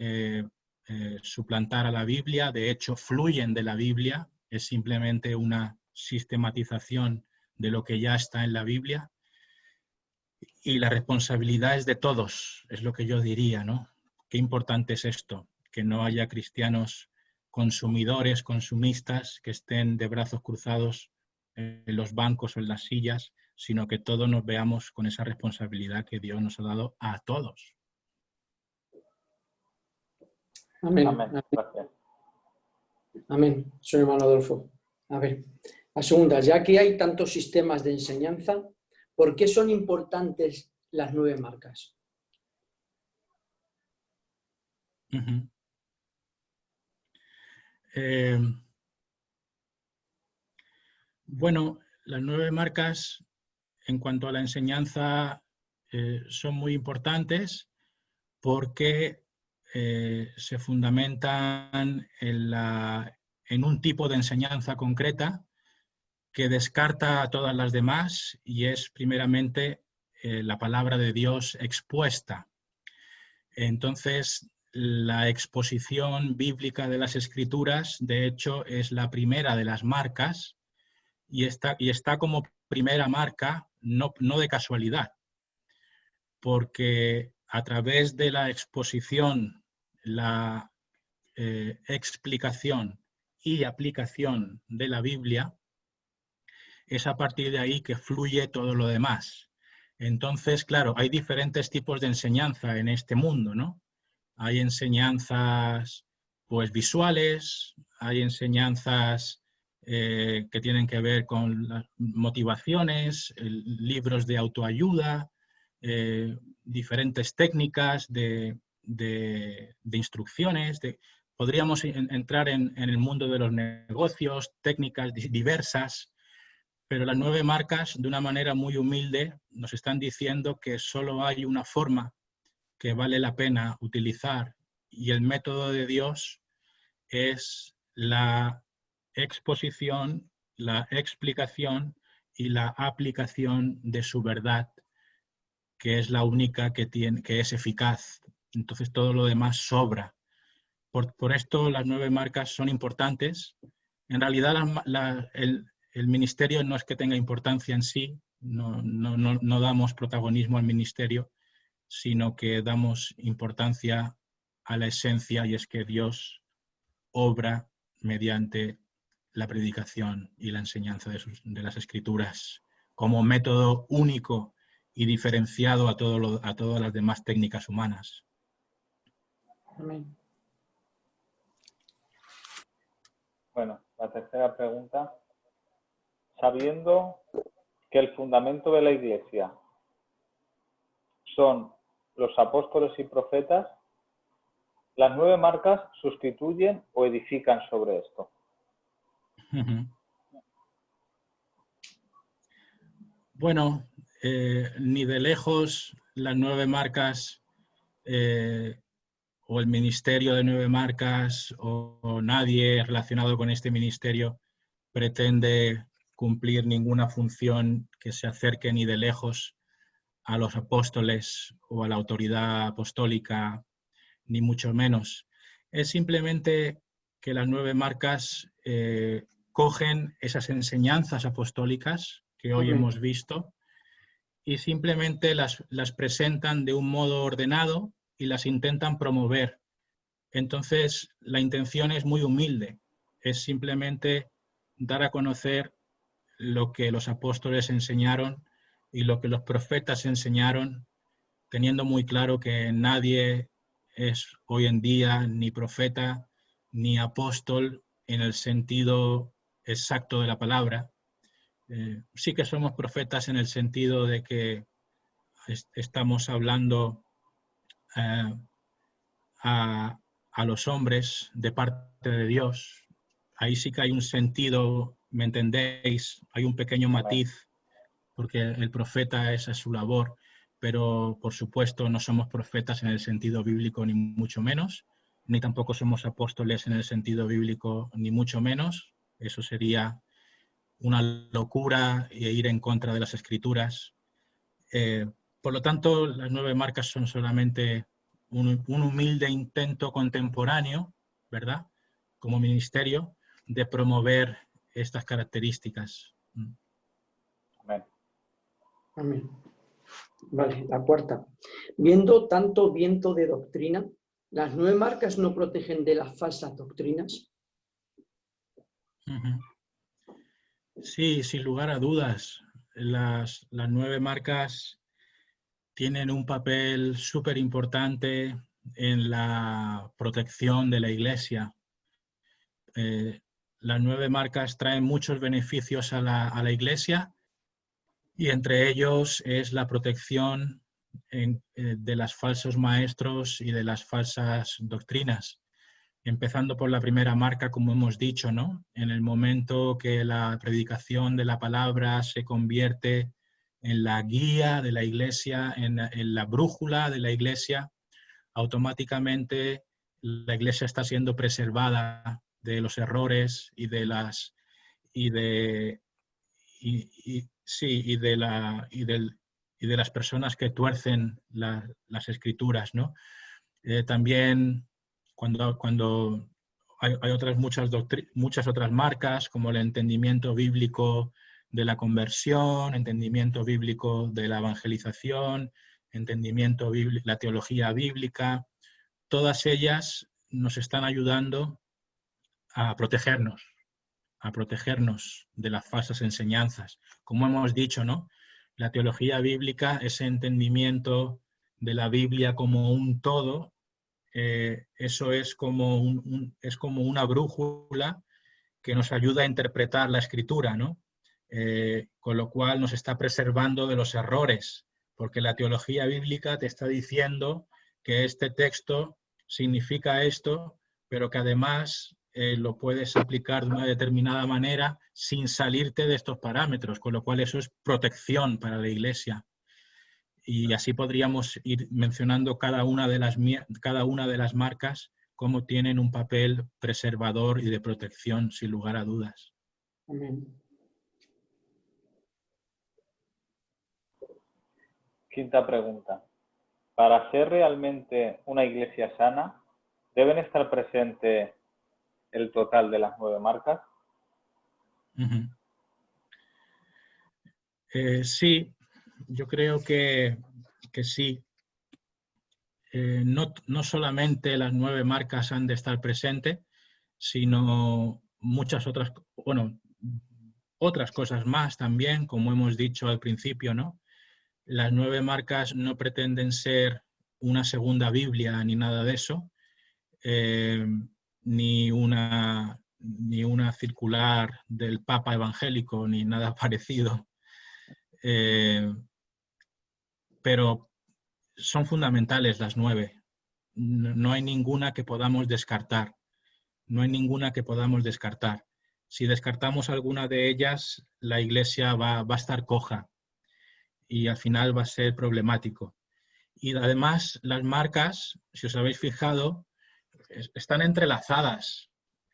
suplantar a la Biblia, de hecho fluyen de la Biblia, es simplemente una sistematización de lo que ya está en la Biblia. Y la responsabilidad es de todos, es lo que yo diría, ¿no? Qué importante es esto, que no haya cristianos consumidores, consumistas, que estén de brazos cruzados en los bancos o en las sillas, sino que todos nos veamos con esa responsabilidad que Dios nos ha dado a todos. Amén. Amén. Gracias. Amén. Soy hermano Adolfo. A ver, la segunda, ya que hay tantos sistemas de enseñanza, ¿por qué son importantes las 9 marcas? Uh-huh. Bueno, las 9 marcas en cuanto a la enseñanza son muy importantes porque se fundamentan en un tipo de enseñanza concreta que descarta a todas las demás y es primeramente la palabra de Dios expuesta. Entonces, la exposición bíblica de las Escrituras, de hecho, es la primera de las marcas y está como primera marca, no de casualidad, porque a través de la exposición, la explicación y aplicación de la Biblia, es a partir de ahí que fluye todo lo demás. Entonces, claro, hay diferentes tipos de enseñanza en este mundo, ¿no? Hay enseñanzas pues visuales, hay enseñanzas que tienen que ver con las motivaciones, libros de autoayuda, diferentes técnicas de instrucciones. Podríamos entrar en el mundo de los negocios, técnicas diversas, pero las 9 marcas, de una manera muy humilde, nos están diciendo que solo hay una forma que vale la pena utilizar y el método de Dios es la exposición, la explicación y la aplicación de su verdad, que es la única que es eficaz. Entonces todo lo demás sobra. Por esto las 9 marcas son importantes. En realidad el ministerio no es que tenga importancia en sí, no damos protagonismo al ministerio, sino que damos importancia a la esencia, y es que Dios obra mediante la predicación y la enseñanza de las Escrituras como método único y diferenciado a todas las demás técnicas humanas. Amén. Bueno, la tercera pregunta. Sabiendo que el fundamento de la Iglesia son los apóstoles y profetas, ¿las 9 marcas sustituyen o edifican sobre esto? Bueno, ni de lejos las 9 marcas o el ministerio de 9 marcas o nadie relacionado con este ministerio pretende cumplir ninguna función que se acerque ni de lejos a los apóstoles o a la autoridad apostólica, ni mucho menos. Es simplemente que las 9 marcas cogen esas enseñanzas apostólicas, que hoy Amén. hemos visto, y simplemente las presentan de un modo ordenado y las intentan promover. Entonces, la intención es muy humilde, es simplemente dar a conocer lo que los apóstoles enseñaron y lo que los profetas enseñaron, teniendo muy claro que nadie es hoy en día ni profeta ni apóstol en el sentido exacto de la palabra. Sí que somos profetas en el sentido de que estamos hablando a los hombres de parte de Dios. Ahí sí que hay un sentido, ¿me entendéis? Hay un pequeño matiz, porque el profeta esa es su labor, pero por supuesto no somos profetas en el sentido bíblico ni mucho menos, ni tampoco somos apóstoles en el sentido bíblico ni mucho menos. Eso sería una locura e ir en contra de las escrituras. Por lo tanto, las 9 marcas son solamente un humilde intento contemporáneo, ¿verdad?, como ministerio, de promover estas características. Amén. Amén. Vale, la cuarta. Viendo tanto viento de doctrina, ¿las 9 marcas no protegen de las falsas doctrinas? Sí, sin lugar a dudas. Las 9 marcas tienen un papel súper importante en la protección de la Iglesia. Las 9 marcas traen muchos beneficios a la Iglesia, y entre ellos es la protección de los falsos maestros y de las falsas doctrinas. Empezando por la primera marca, como hemos dicho, ¿no? En el momento que la predicación de la palabra se convierte en la guía de la Iglesia, en la brújula de la Iglesia, automáticamente la Iglesia está siendo preservada de los errores y de las las personas que tuercen las escrituras, ¿no? También cuando hay otras muchas otras marcas, como el entendimiento bíblico de la conversión, entendimiento bíblico de la evangelización, entendimiento bíblico, la teología bíblica, todas ellas nos están ayudando a protegernos de las falsas enseñanzas. Como hemos dicho, ¿no? La teología bíblica, ese entendimiento de la Biblia como un todo, eso es como una brújula que nos ayuda a interpretar la escritura, ¿no? Con lo cual nos está preservando de los errores, porque la teología bíblica te está diciendo que este texto significa esto, pero que además lo puedes aplicar de una determinada manera sin salirte de estos parámetros, con lo cual eso es protección para la Iglesia. Y así podríamos ir mencionando cada una de las marcas, cómo tienen un papel preservador y de protección, sin lugar a dudas. Amén. Quinta pregunta. Para ser realmente una iglesia sana, ¿deben estar presentes el total de las 9 marcas? Sí, yo creo que sí. No solamente las 9 marcas han de estar presentes, sino muchas otras, otras cosas más también, como hemos dicho al principio, ¿no? Las 9 marcas no pretenden ser una segunda Biblia ni nada de eso, ni una circular del Papa evangélico ni nada parecido, pero son fundamentales las 9. No hay ninguna que podamos descartar. No hay ninguna que podamos descartar. Si descartamos alguna de ellas, la Iglesia va a estar coja y al final va a ser problemático. Y además las marcas, si os habéis fijado, están entrelazadas.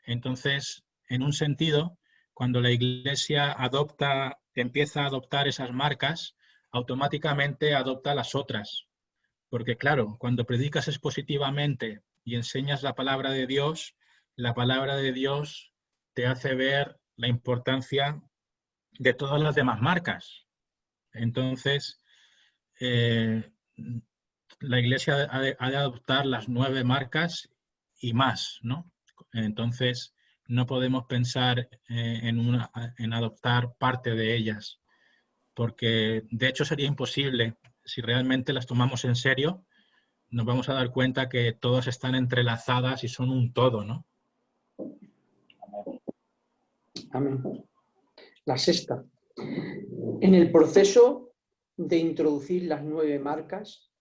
Entonces, en un sentido, cuando la Iglesia empieza a adoptar esas marcas, automáticamente adopta las otras. Porque claro, cuando predicas expositivamente y enseñas la palabra de Dios te hace ver la importancia de todas las demás marcas. Entonces, la Iglesia ha de adoptar las 9 marcas y más, ¿no? Entonces, no podemos pensar en adoptar parte de ellas, porque de hecho sería imposible. Si realmente las tomamos en serio, nos vamos a dar cuenta que todas están entrelazadas y son un todo, ¿no? Amén. La sexta. En el proceso de introducir las 9 marcas,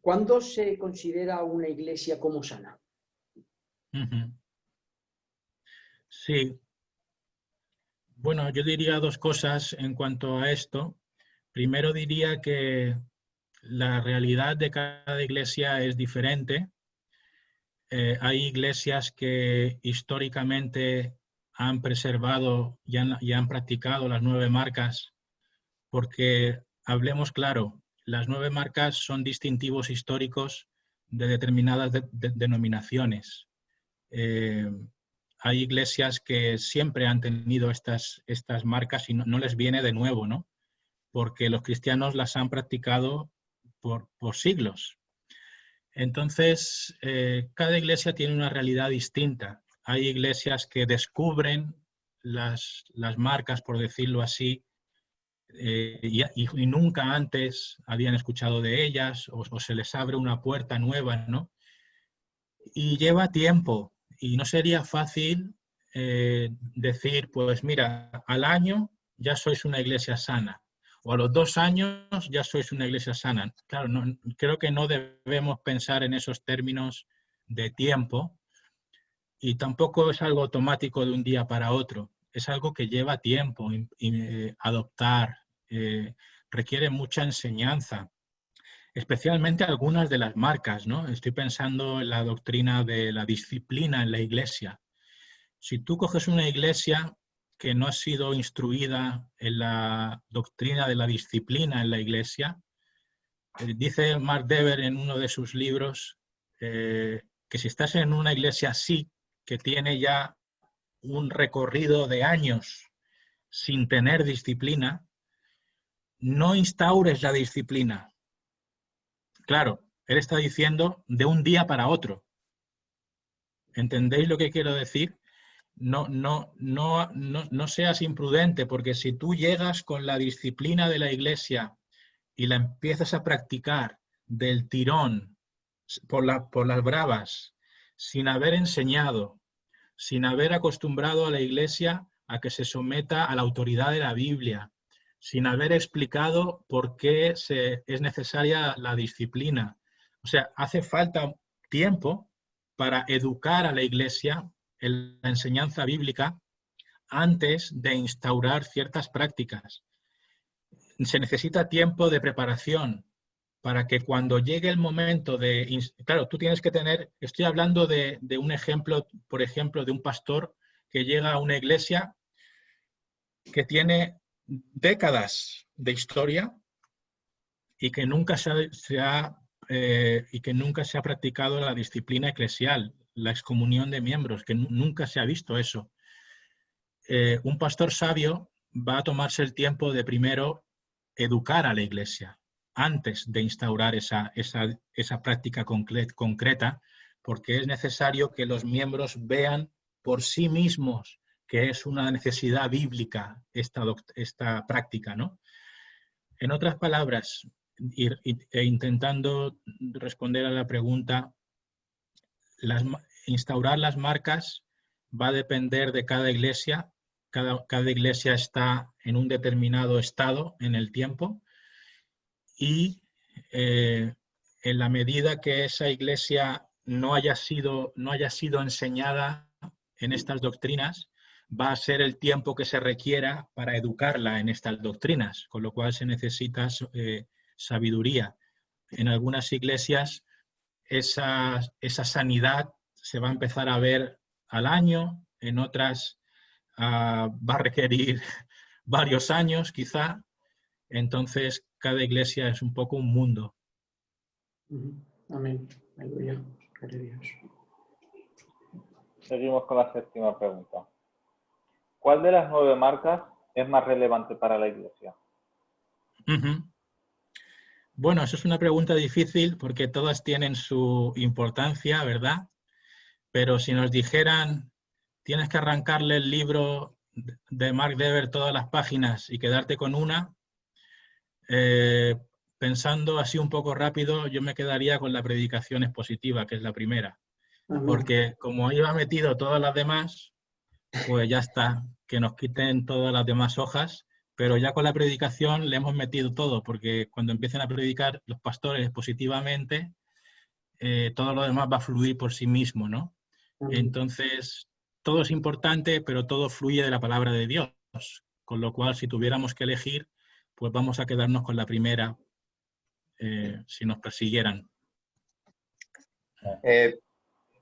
¿cuándo se considera una iglesia como sana? Sí. Bueno, yo diría 2 cosas en cuanto a esto. Primero diría que la realidad de cada iglesia es diferente. Hay iglesias que históricamente han preservado y han practicado las 9 marcas, porque hablemos claro, las 9 marcas son distintivos históricos de determinadas denominaciones. Hay iglesias que siempre han tenido estas marcas y no les viene de nuevo, ¿no? Porque los cristianos las han practicado por siglos. Entonces, cada iglesia tiene una realidad distinta. Hay iglesias que descubren las marcas, por decirlo así, y nunca antes habían escuchado de ellas, o se les abre una puerta nueva, ¿no? Y lleva tiempo, y no sería fácil decir, pues mira, al año ya sois una iglesia sana, o a los 2 años ya sois una iglesia sana. Claro, creo que no debemos pensar en esos términos de tiempo, y tampoco es algo automático de un día para otro. Es algo que lleva tiempo adoptar, requiere mucha enseñanza, especialmente algunas de las marcas, ¿no? Estoy pensando en la doctrina de la disciplina en la iglesia. Si tú coges una iglesia que no ha sido instruida en la doctrina de la disciplina en la iglesia, dice Mark Dever en uno de sus libros que si estás en una iglesia así, que tiene ya un recorrido de años sin tener disciplina, no instaures la disciplina. Claro, él está diciendo de un día para otro. ¿Entendéis lo que quiero decir? No seas imprudente, porque si tú llegas con la disciplina de la iglesia y la empiezas a practicar del tirón, por las bravas, sin haber enseñado, sin haber acostumbrado a la iglesia a que se someta a la autoridad de la Biblia, sin haber explicado por qué es necesaria la disciplina. O sea, hace falta tiempo para educar a la iglesia en la enseñanza bíblica antes de instaurar ciertas prácticas. Se necesita tiempo de preparación para que cuando llegue el momento de... Claro, tú tienes que tener... Estoy hablando de un ejemplo, por ejemplo, de un pastor que llega a una iglesia que tiene décadas de historia y que nunca se ha practicado la disciplina eclesial, la excomunión de miembros, que nunca se ha visto eso. Un pastor sabio va a tomarse el tiempo de primero educar a la iglesia antes de instaurar esa práctica concreta, porque es necesario que los miembros vean por sí mismos que es una necesidad bíblica esta práctica, ¿no? En otras palabras, intentando responder a la pregunta, instaurar las marcas va a depender de cada iglesia. Cada iglesia está en un determinado estado en el tiempo y en la medida que esa iglesia no haya sido enseñada en estas doctrinas, va a ser el tiempo que se requiera para educarla en estas doctrinas, con lo cual se necesita sabiduría. En algunas iglesias esa sanidad se va a empezar a ver al año, en otras va a requerir varios años quizá. Entonces cada iglesia es un poco un mundo. Amén. Aleluya. Gloria a Dios. Seguimos con la séptima pregunta. ¿Cuál de las 9 marcas es más relevante para la Iglesia? Bueno, eso es una pregunta difícil porque todas tienen su importancia, ¿verdad? Pero si nos dijeran, tienes que arrancarle el libro de Mark Dever todas las páginas y quedarte con una, pensando así un poco rápido, yo me quedaría con la predicación expositiva, que es la primera. Porque como iba metido todas las demás, pues ya está, que nos quiten todas las demás hojas, pero ya con la predicación le hemos metido todo, porque cuando empiecen a predicar los pastores positivamente, todo lo demás va a fluir por sí mismo, ¿no? Entonces, todo es importante, pero todo fluye de la palabra de Dios, con lo cual, si tuviéramos que elegir, pues vamos a quedarnos con la primera, si nos persiguieran.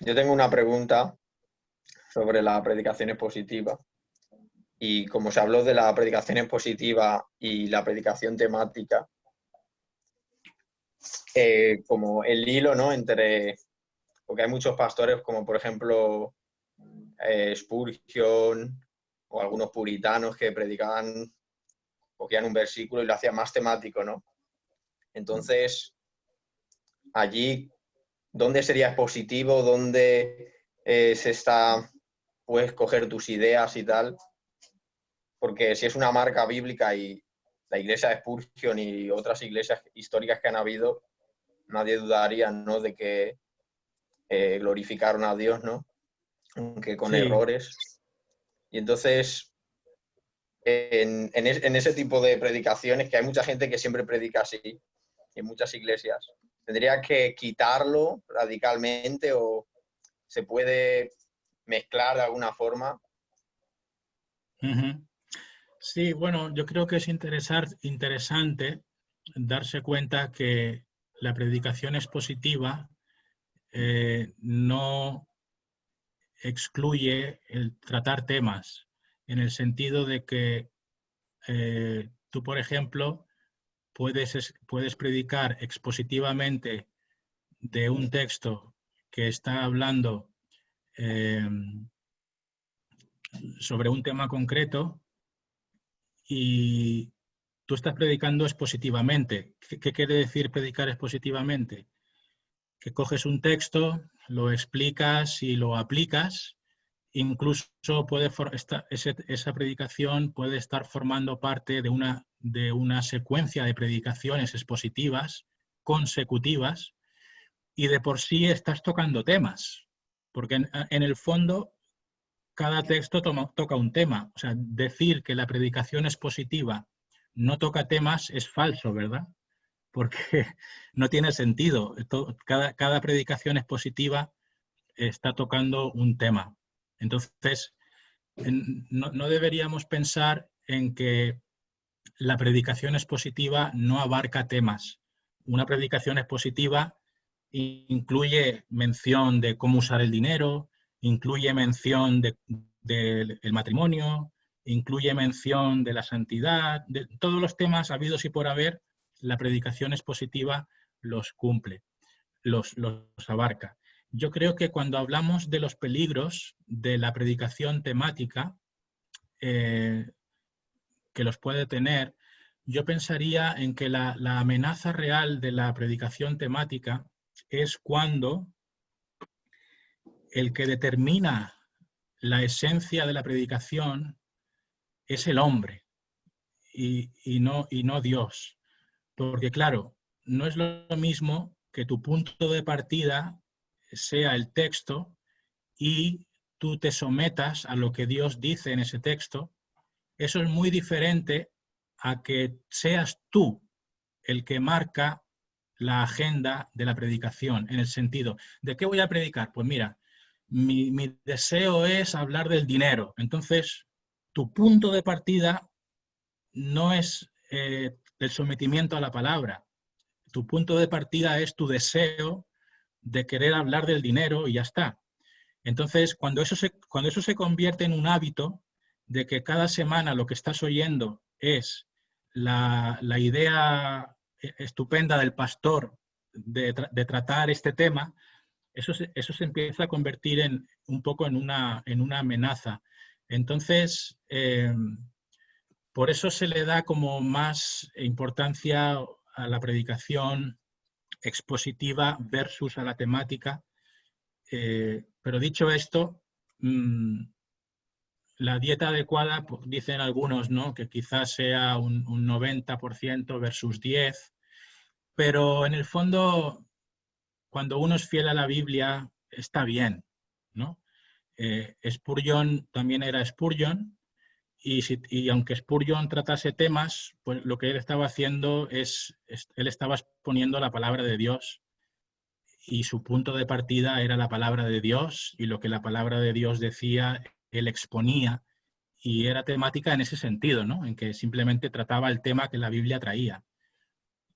Yo tengo una pregunta sobre la predicación expositiva. Y como se habló de la predicación expositiva y la predicación temática, como el hilo, ¿no? Porque hay muchos pastores, como por ejemplo Spurgeon o algunos puritanos que cogían un versículo y lo hacían más temático, ¿no? Entonces, allí, ¿dónde sería expositivo? ¿Dónde puedes coger tus ideas y tal? Porque si es una marca bíblica y la iglesia de Spurgeon y otras iglesias históricas que han habido, nadie dudaría, ¿no?, de que glorificaron a Dios, ¿no? Aunque con errores. Y entonces, en ese tipo de predicaciones, que hay mucha gente que siempre predica así, en muchas iglesias, ¿tendría que quitarlo radicalmente o se puede mezclar de alguna forma? Sí, bueno, yo creo que es interesante darse cuenta que la predicación expositiva no excluye el tratar temas, en el sentido de que tú, por ejemplo, puedes predicar expositivamente de un texto que está hablando sobre un tema concreto y tú estás predicando expositivamente. ¿Qué quiere decir predicar expositivamente? Que coges un texto, lo explicas y lo aplicas. Incluso esa predicación puede estar formando parte de una secuencia de predicaciones expositivas consecutivas y de por sí estás tocando temas, porque en el fondo cada texto toca un tema. O sea, decir que la predicación expositiva no toca temas es falso, ¿verdad? Porque no tiene sentido. Cada predicación expositiva está tocando un tema. Entonces, no deberíamos pensar en que la predicación expositiva no abarca temas. Una predicación expositiva incluye mención de cómo usar el dinero, incluye mención del matrimonio, incluye mención de la santidad, de todos los temas habidos y por haber, la predicación expositiva los cumple, los abarca. Yo creo que cuando hablamos de los peligros de la predicación temática, que los puede tener, yo pensaría en que la amenaza real de la predicación temática es cuando el que determina la esencia de la predicación es el hombre y no Dios. Porque claro, no es lo mismo que tu punto de partida sea el texto y tú te sometas a lo que Dios dice en ese texto. Eso es muy diferente a que seas tú el que marca la agenda de la predicación, en el sentido, ¿de qué voy a predicar? Pues mira, mi deseo es hablar del dinero. Entonces, tu punto de partida no es el sometimiento a la palabra. Tu punto de partida es tu deseo de querer hablar del dinero y ya está. Entonces, cuando eso se convierte en un hábito de que cada semana lo que estás oyendo es la idea estupenda del pastor de tratar este tema, eso se empieza a convertir un poco en una amenaza. Entonces, Por eso se le da como más importancia a la predicación expositiva versus a la temática. Pero dicho esto, la dieta adecuada, pues, dicen algunos, ¿no?, que quizás sea un 90% versus 10%, pero en el fondo, cuando uno es fiel a la Biblia, está bien, ¿no? Spurgeon también era Spurgeon, y aunque Spurgeon tratase temas, pues lo que él estaba haciendo él estaba exponiendo la palabra de Dios, y su punto de partida era la palabra de Dios, y lo que la palabra de Dios decía, él exponía, y era temática en ese sentido, ¿no?, en que simplemente trataba el tema que la Biblia traía.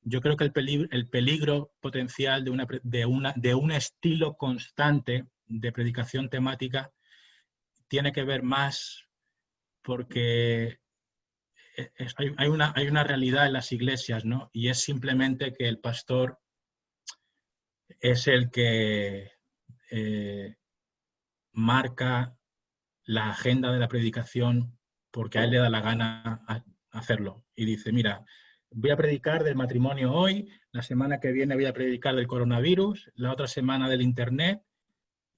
Yo creo que el peligro potencial de un estilo constante de predicación temática tiene que ver más porque hay una realidad en las iglesias, ¿no? Y es simplemente que el pastor es el que marca la agenda de la predicación porque a él le da la gana hacerlo. Y dice, mira, voy a predicar del matrimonio hoy, la semana que viene voy a predicar del coronavirus, la otra semana del internet,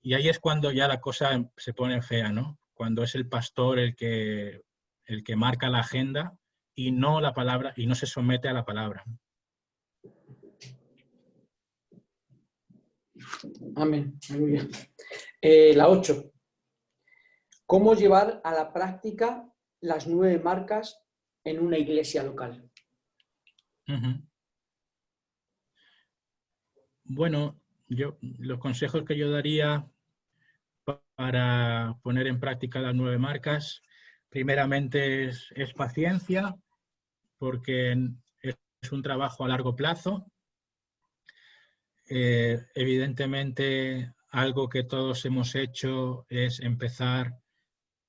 y ahí es cuando ya la cosa se pone fea, ¿no? Cuando es el pastor el que marca la agenda y no la palabra, y no se somete a la palabra. Amén. Aleluya. La 8. ¿Cómo llevar a la práctica las 9 marcas en una iglesia local? Bueno, los consejos que yo daría para poner en práctica las 9 marcas, primeramente es paciencia, porque es un trabajo a largo plazo. Evidentemente, algo que todos hemos hecho es empezar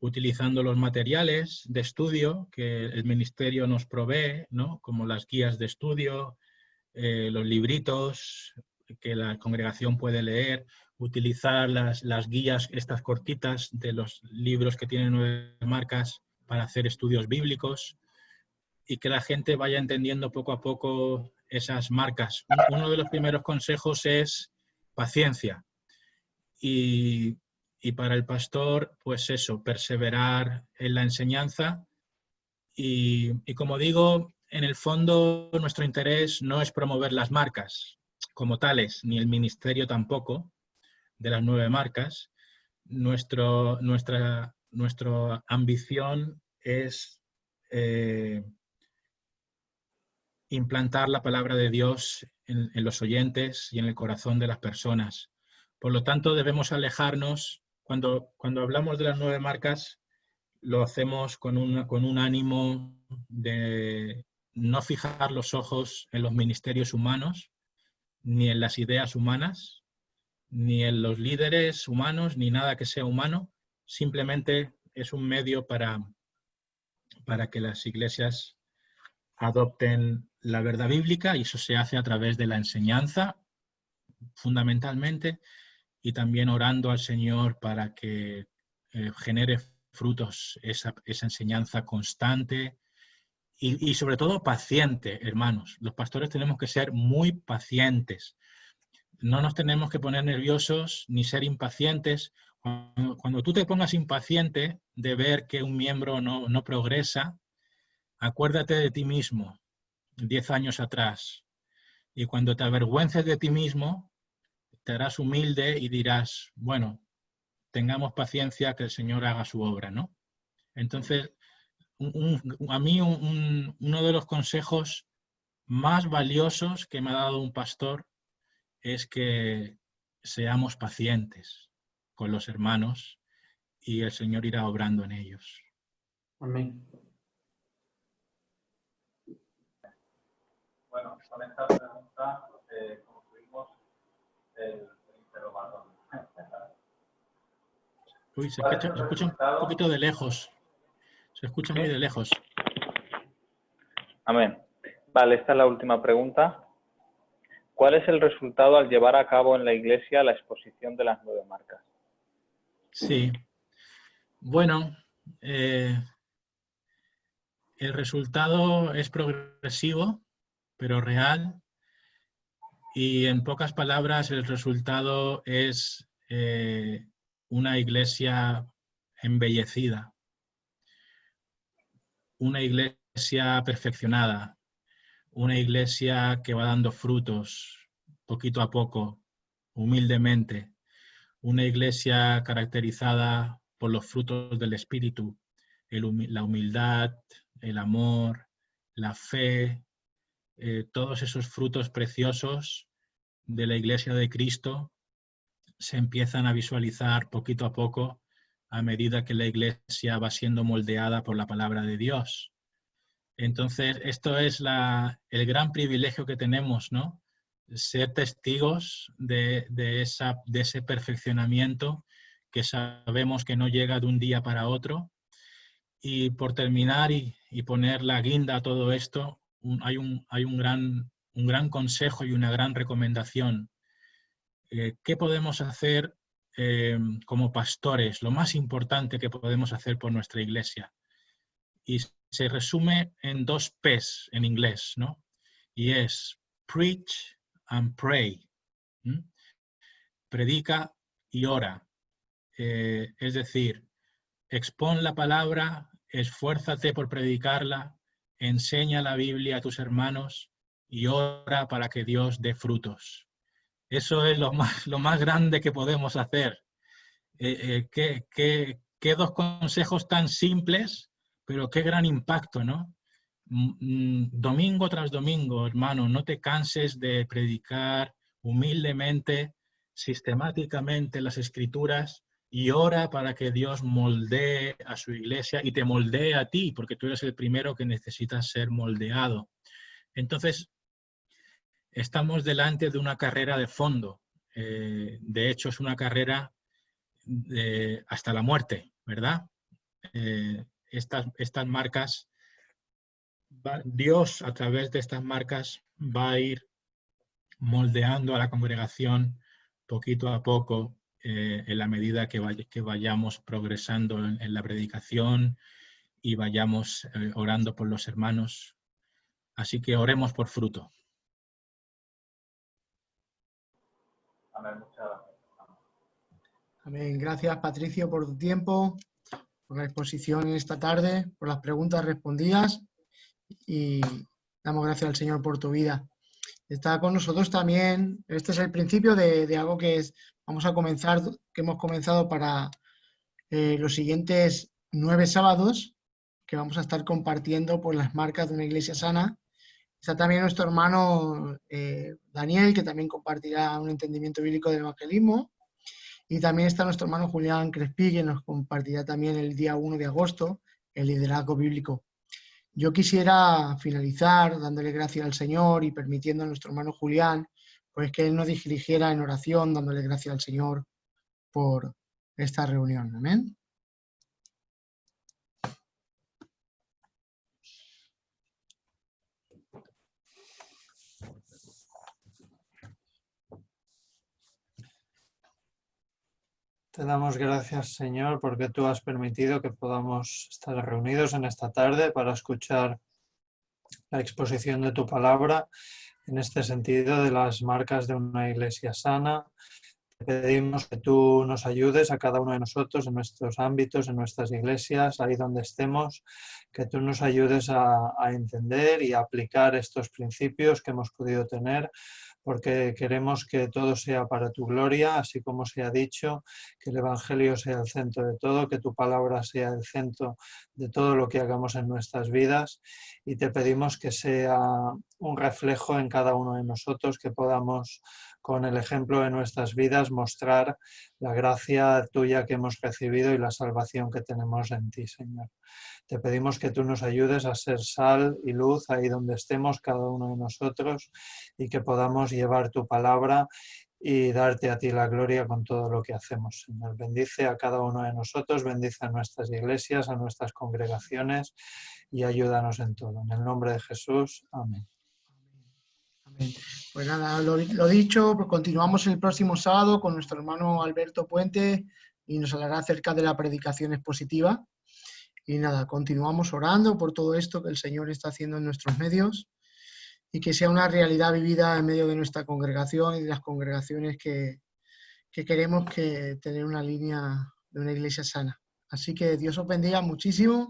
utilizando los materiales de estudio que el ministerio nos provee, ¿no?, como las guías de estudio, los libritos que la congregación puede leer, utilizar las guías, estas cortitas de los libros que tienen 9 marcas para hacer estudios bíblicos, y que la gente vaya entendiendo poco a poco esas marcas. Uno de los primeros consejos es paciencia. Y para el pastor, pues eso, perseverar en la enseñanza. Y como digo, en el fondo nuestro interés no es promover las marcas como tales, ni el ministerio tampoco, de las 9 marcas. Nuestra ambición es implantar la palabra de Dios en los oyentes y en el corazón de las personas. Por lo tanto, debemos alejarnos, cuando hablamos de las 9 marcas, lo hacemos con un ánimo de no fijar los ojos en los ministerios humanos, ni en las ideas humanas, ni en los líderes humanos, ni nada que sea humano. Simplemente es un medio para que las iglesias adopten la verdad bíblica, y eso se hace a través de la enseñanza, fundamentalmente, y también orando al Señor para que genere frutos esa enseñanza constante y sobre todo paciente, hermanos. Los pastores tenemos que ser muy pacientes. No nos tenemos que poner nerviosos ni ser impacientes. Cuando tú te pongas impaciente de ver que un miembro no progresa, acuérdate de ti mismo 10 años atrás. Y cuando te avergüences de ti mismo, te harás humilde y dirás, bueno, tengamos paciencia que el Señor haga su obra, ¿no? Entonces, a mí uno de los consejos más valiosos que me ha dado un pastor es que seamos pacientes con los hermanos y el Señor irá obrando en ellos. Amén. Bueno, con esta pregunta concluimos el interrogatorio. Uy, se escucha un poquito de lejos. Se escucha muy de lejos. Amén. Vale, esta es la última pregunta. ¿Cuál es el resultado al llevar a cabo en la iglesia la exposición de las 9 marcas? Sí. Bueno, el resultado es progresivo, pero real. Y en pocas palabras, el resultado es una iglesia embellecida, una iglesia perfeccionada, una iglesia que va dando frutos poquito a poco, humildemente, una iglesia caracterizada por los frutos del Espíritu, la humildad, el amor, la fe, todos esos frutos preciosos de la iglesia de Cristo se empiezan a visualizar poquito a poco a medida que la iglesia va siendo moldeada por la palabra de Dios. Entonces, esto es el gran privilegio que tenemos, ¿no? Ser testigos de ese perfeccionamiento que sabemos que no llega de un día para otro. Y por terminar y poner la guinda a todo esto, hay un gran consejo y una gran recomendación. ¿Qué podemos hacer como pastores? Lo más importante que podemos hacer por nuestra iglesia. Y se resume en 2 P's en inglés, ¿no? Y es preach and pray. Predica y ora. Es decir, expón la palabra, esfuérzate por predicarla, enseña la Biblia a tus hermanos y ora para que Dios dé frutos. Eso es lo más grande que podemos hacer. Qué 2 consejos tan simples, pero qué gran impacto, ¿no? Domingo tras domingo, hermano, no te canses de predicar humildemente, sistemáticamente las Escrituras y ora para que Dios moldee a su iglesia y te moldee a ti, porque tú eres el primero que necesitas ser moldeado. Entonces, estamos delante de una carrera de fondo. De hecho, es una carrera hasta la muerte, ¿verdad? Estas marcas, Dios a través de estas marcas va a ir moldeando a la congregación poquito a poco en la medida que vayamos progresando en la predicación y vayamos orando por los hermanos. Así que oremos por fruto. Amén, muchas gracias. Amén. Gracias, Patricio, por tu tiempo, por la exposición esta tarde, por las preguntas respondidas y damos gracias al Señor por tu vida. Está con nosotros también, este es el principio de algo que vamos a comenzar, que hemos comenzado para los siguientes 9 sábados, que vamos a estar compartiendo por las marcas de una iglesia sana. Está también nuestro hermano Daniel, que también compartirá un entendimiento bíblico del evangelismo. Y también está nuestro hermano Julián Crespi, que nos compartirá también el día 1 de agosto el liderazgo bíblico. Yo quisiera finalizar dándole gracias al Señor y permitiendo a nuestro hermano Julián, pues que él nos dirigiera en oración, dándole gracias al Señor por esta reunión. Amén. Te damos gracias, Señor, porque tú has permitido que podamos estar reunidos en esta tarde para escuchar la exposición de tu palabra en este sentido de las marcas de una iglesia sana. Te pedimos que tú nos ayudes a cada uno de nosotros en nuestros ámbitos, en nuestras iglesias, ahí donde estemos, que tú nos ayudes a entender y a aplicar estos principios que hemos podido tener, porque queremos que todo sea para tu gloria, así como se ha dicho, que el Evangelio sea el centro de todo, que tu palabra sea el centro de todo lo que hagamos en nuestras vidas, y te pedimos que sea un reflejo en cada uno de nosotros, que podamos con el ejemplo de nuestras vidas mostrar la gracia tuya que hemos recibido y la salvación que tenemos en ti, Señor. Te pedimos que tú nos ayudes a ser sal y luz ahí donde estemos cada uno de nosotros y que podamos llevar tu palabra y darte a ti la gloria con todo lo que hacemos, Señor. Bendice a cada uno de nosotros, bendice a nuestras iglesias, a nuestras congregaciones y ayúdanos en todo. En el nombre de Jesús, amén. Amén. Pues nada, lo dicho, pues continuamos el próximo sábado con nuestro hermano Alberto Puente y nos hablará acerca de la predicación expositiva. Y nada, continuamos orando por todo esto que el Señor está haciendo en nuestros medios y que sea una realidad vivida en medio de nuestra congregación y de las congregaciones que queremos tener una línea de una iglesia sana. Así que Dios os bendiga muchísimo.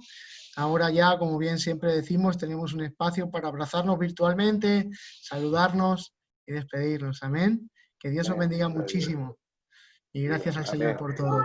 Ahora ya, como bien siempre decimos, tenemos un espacio para abrazarnos virtualmente, saludarnos y despedirnos. Amén. Que Dios os bendiga muchísimo. Y gracias al Señor por todo.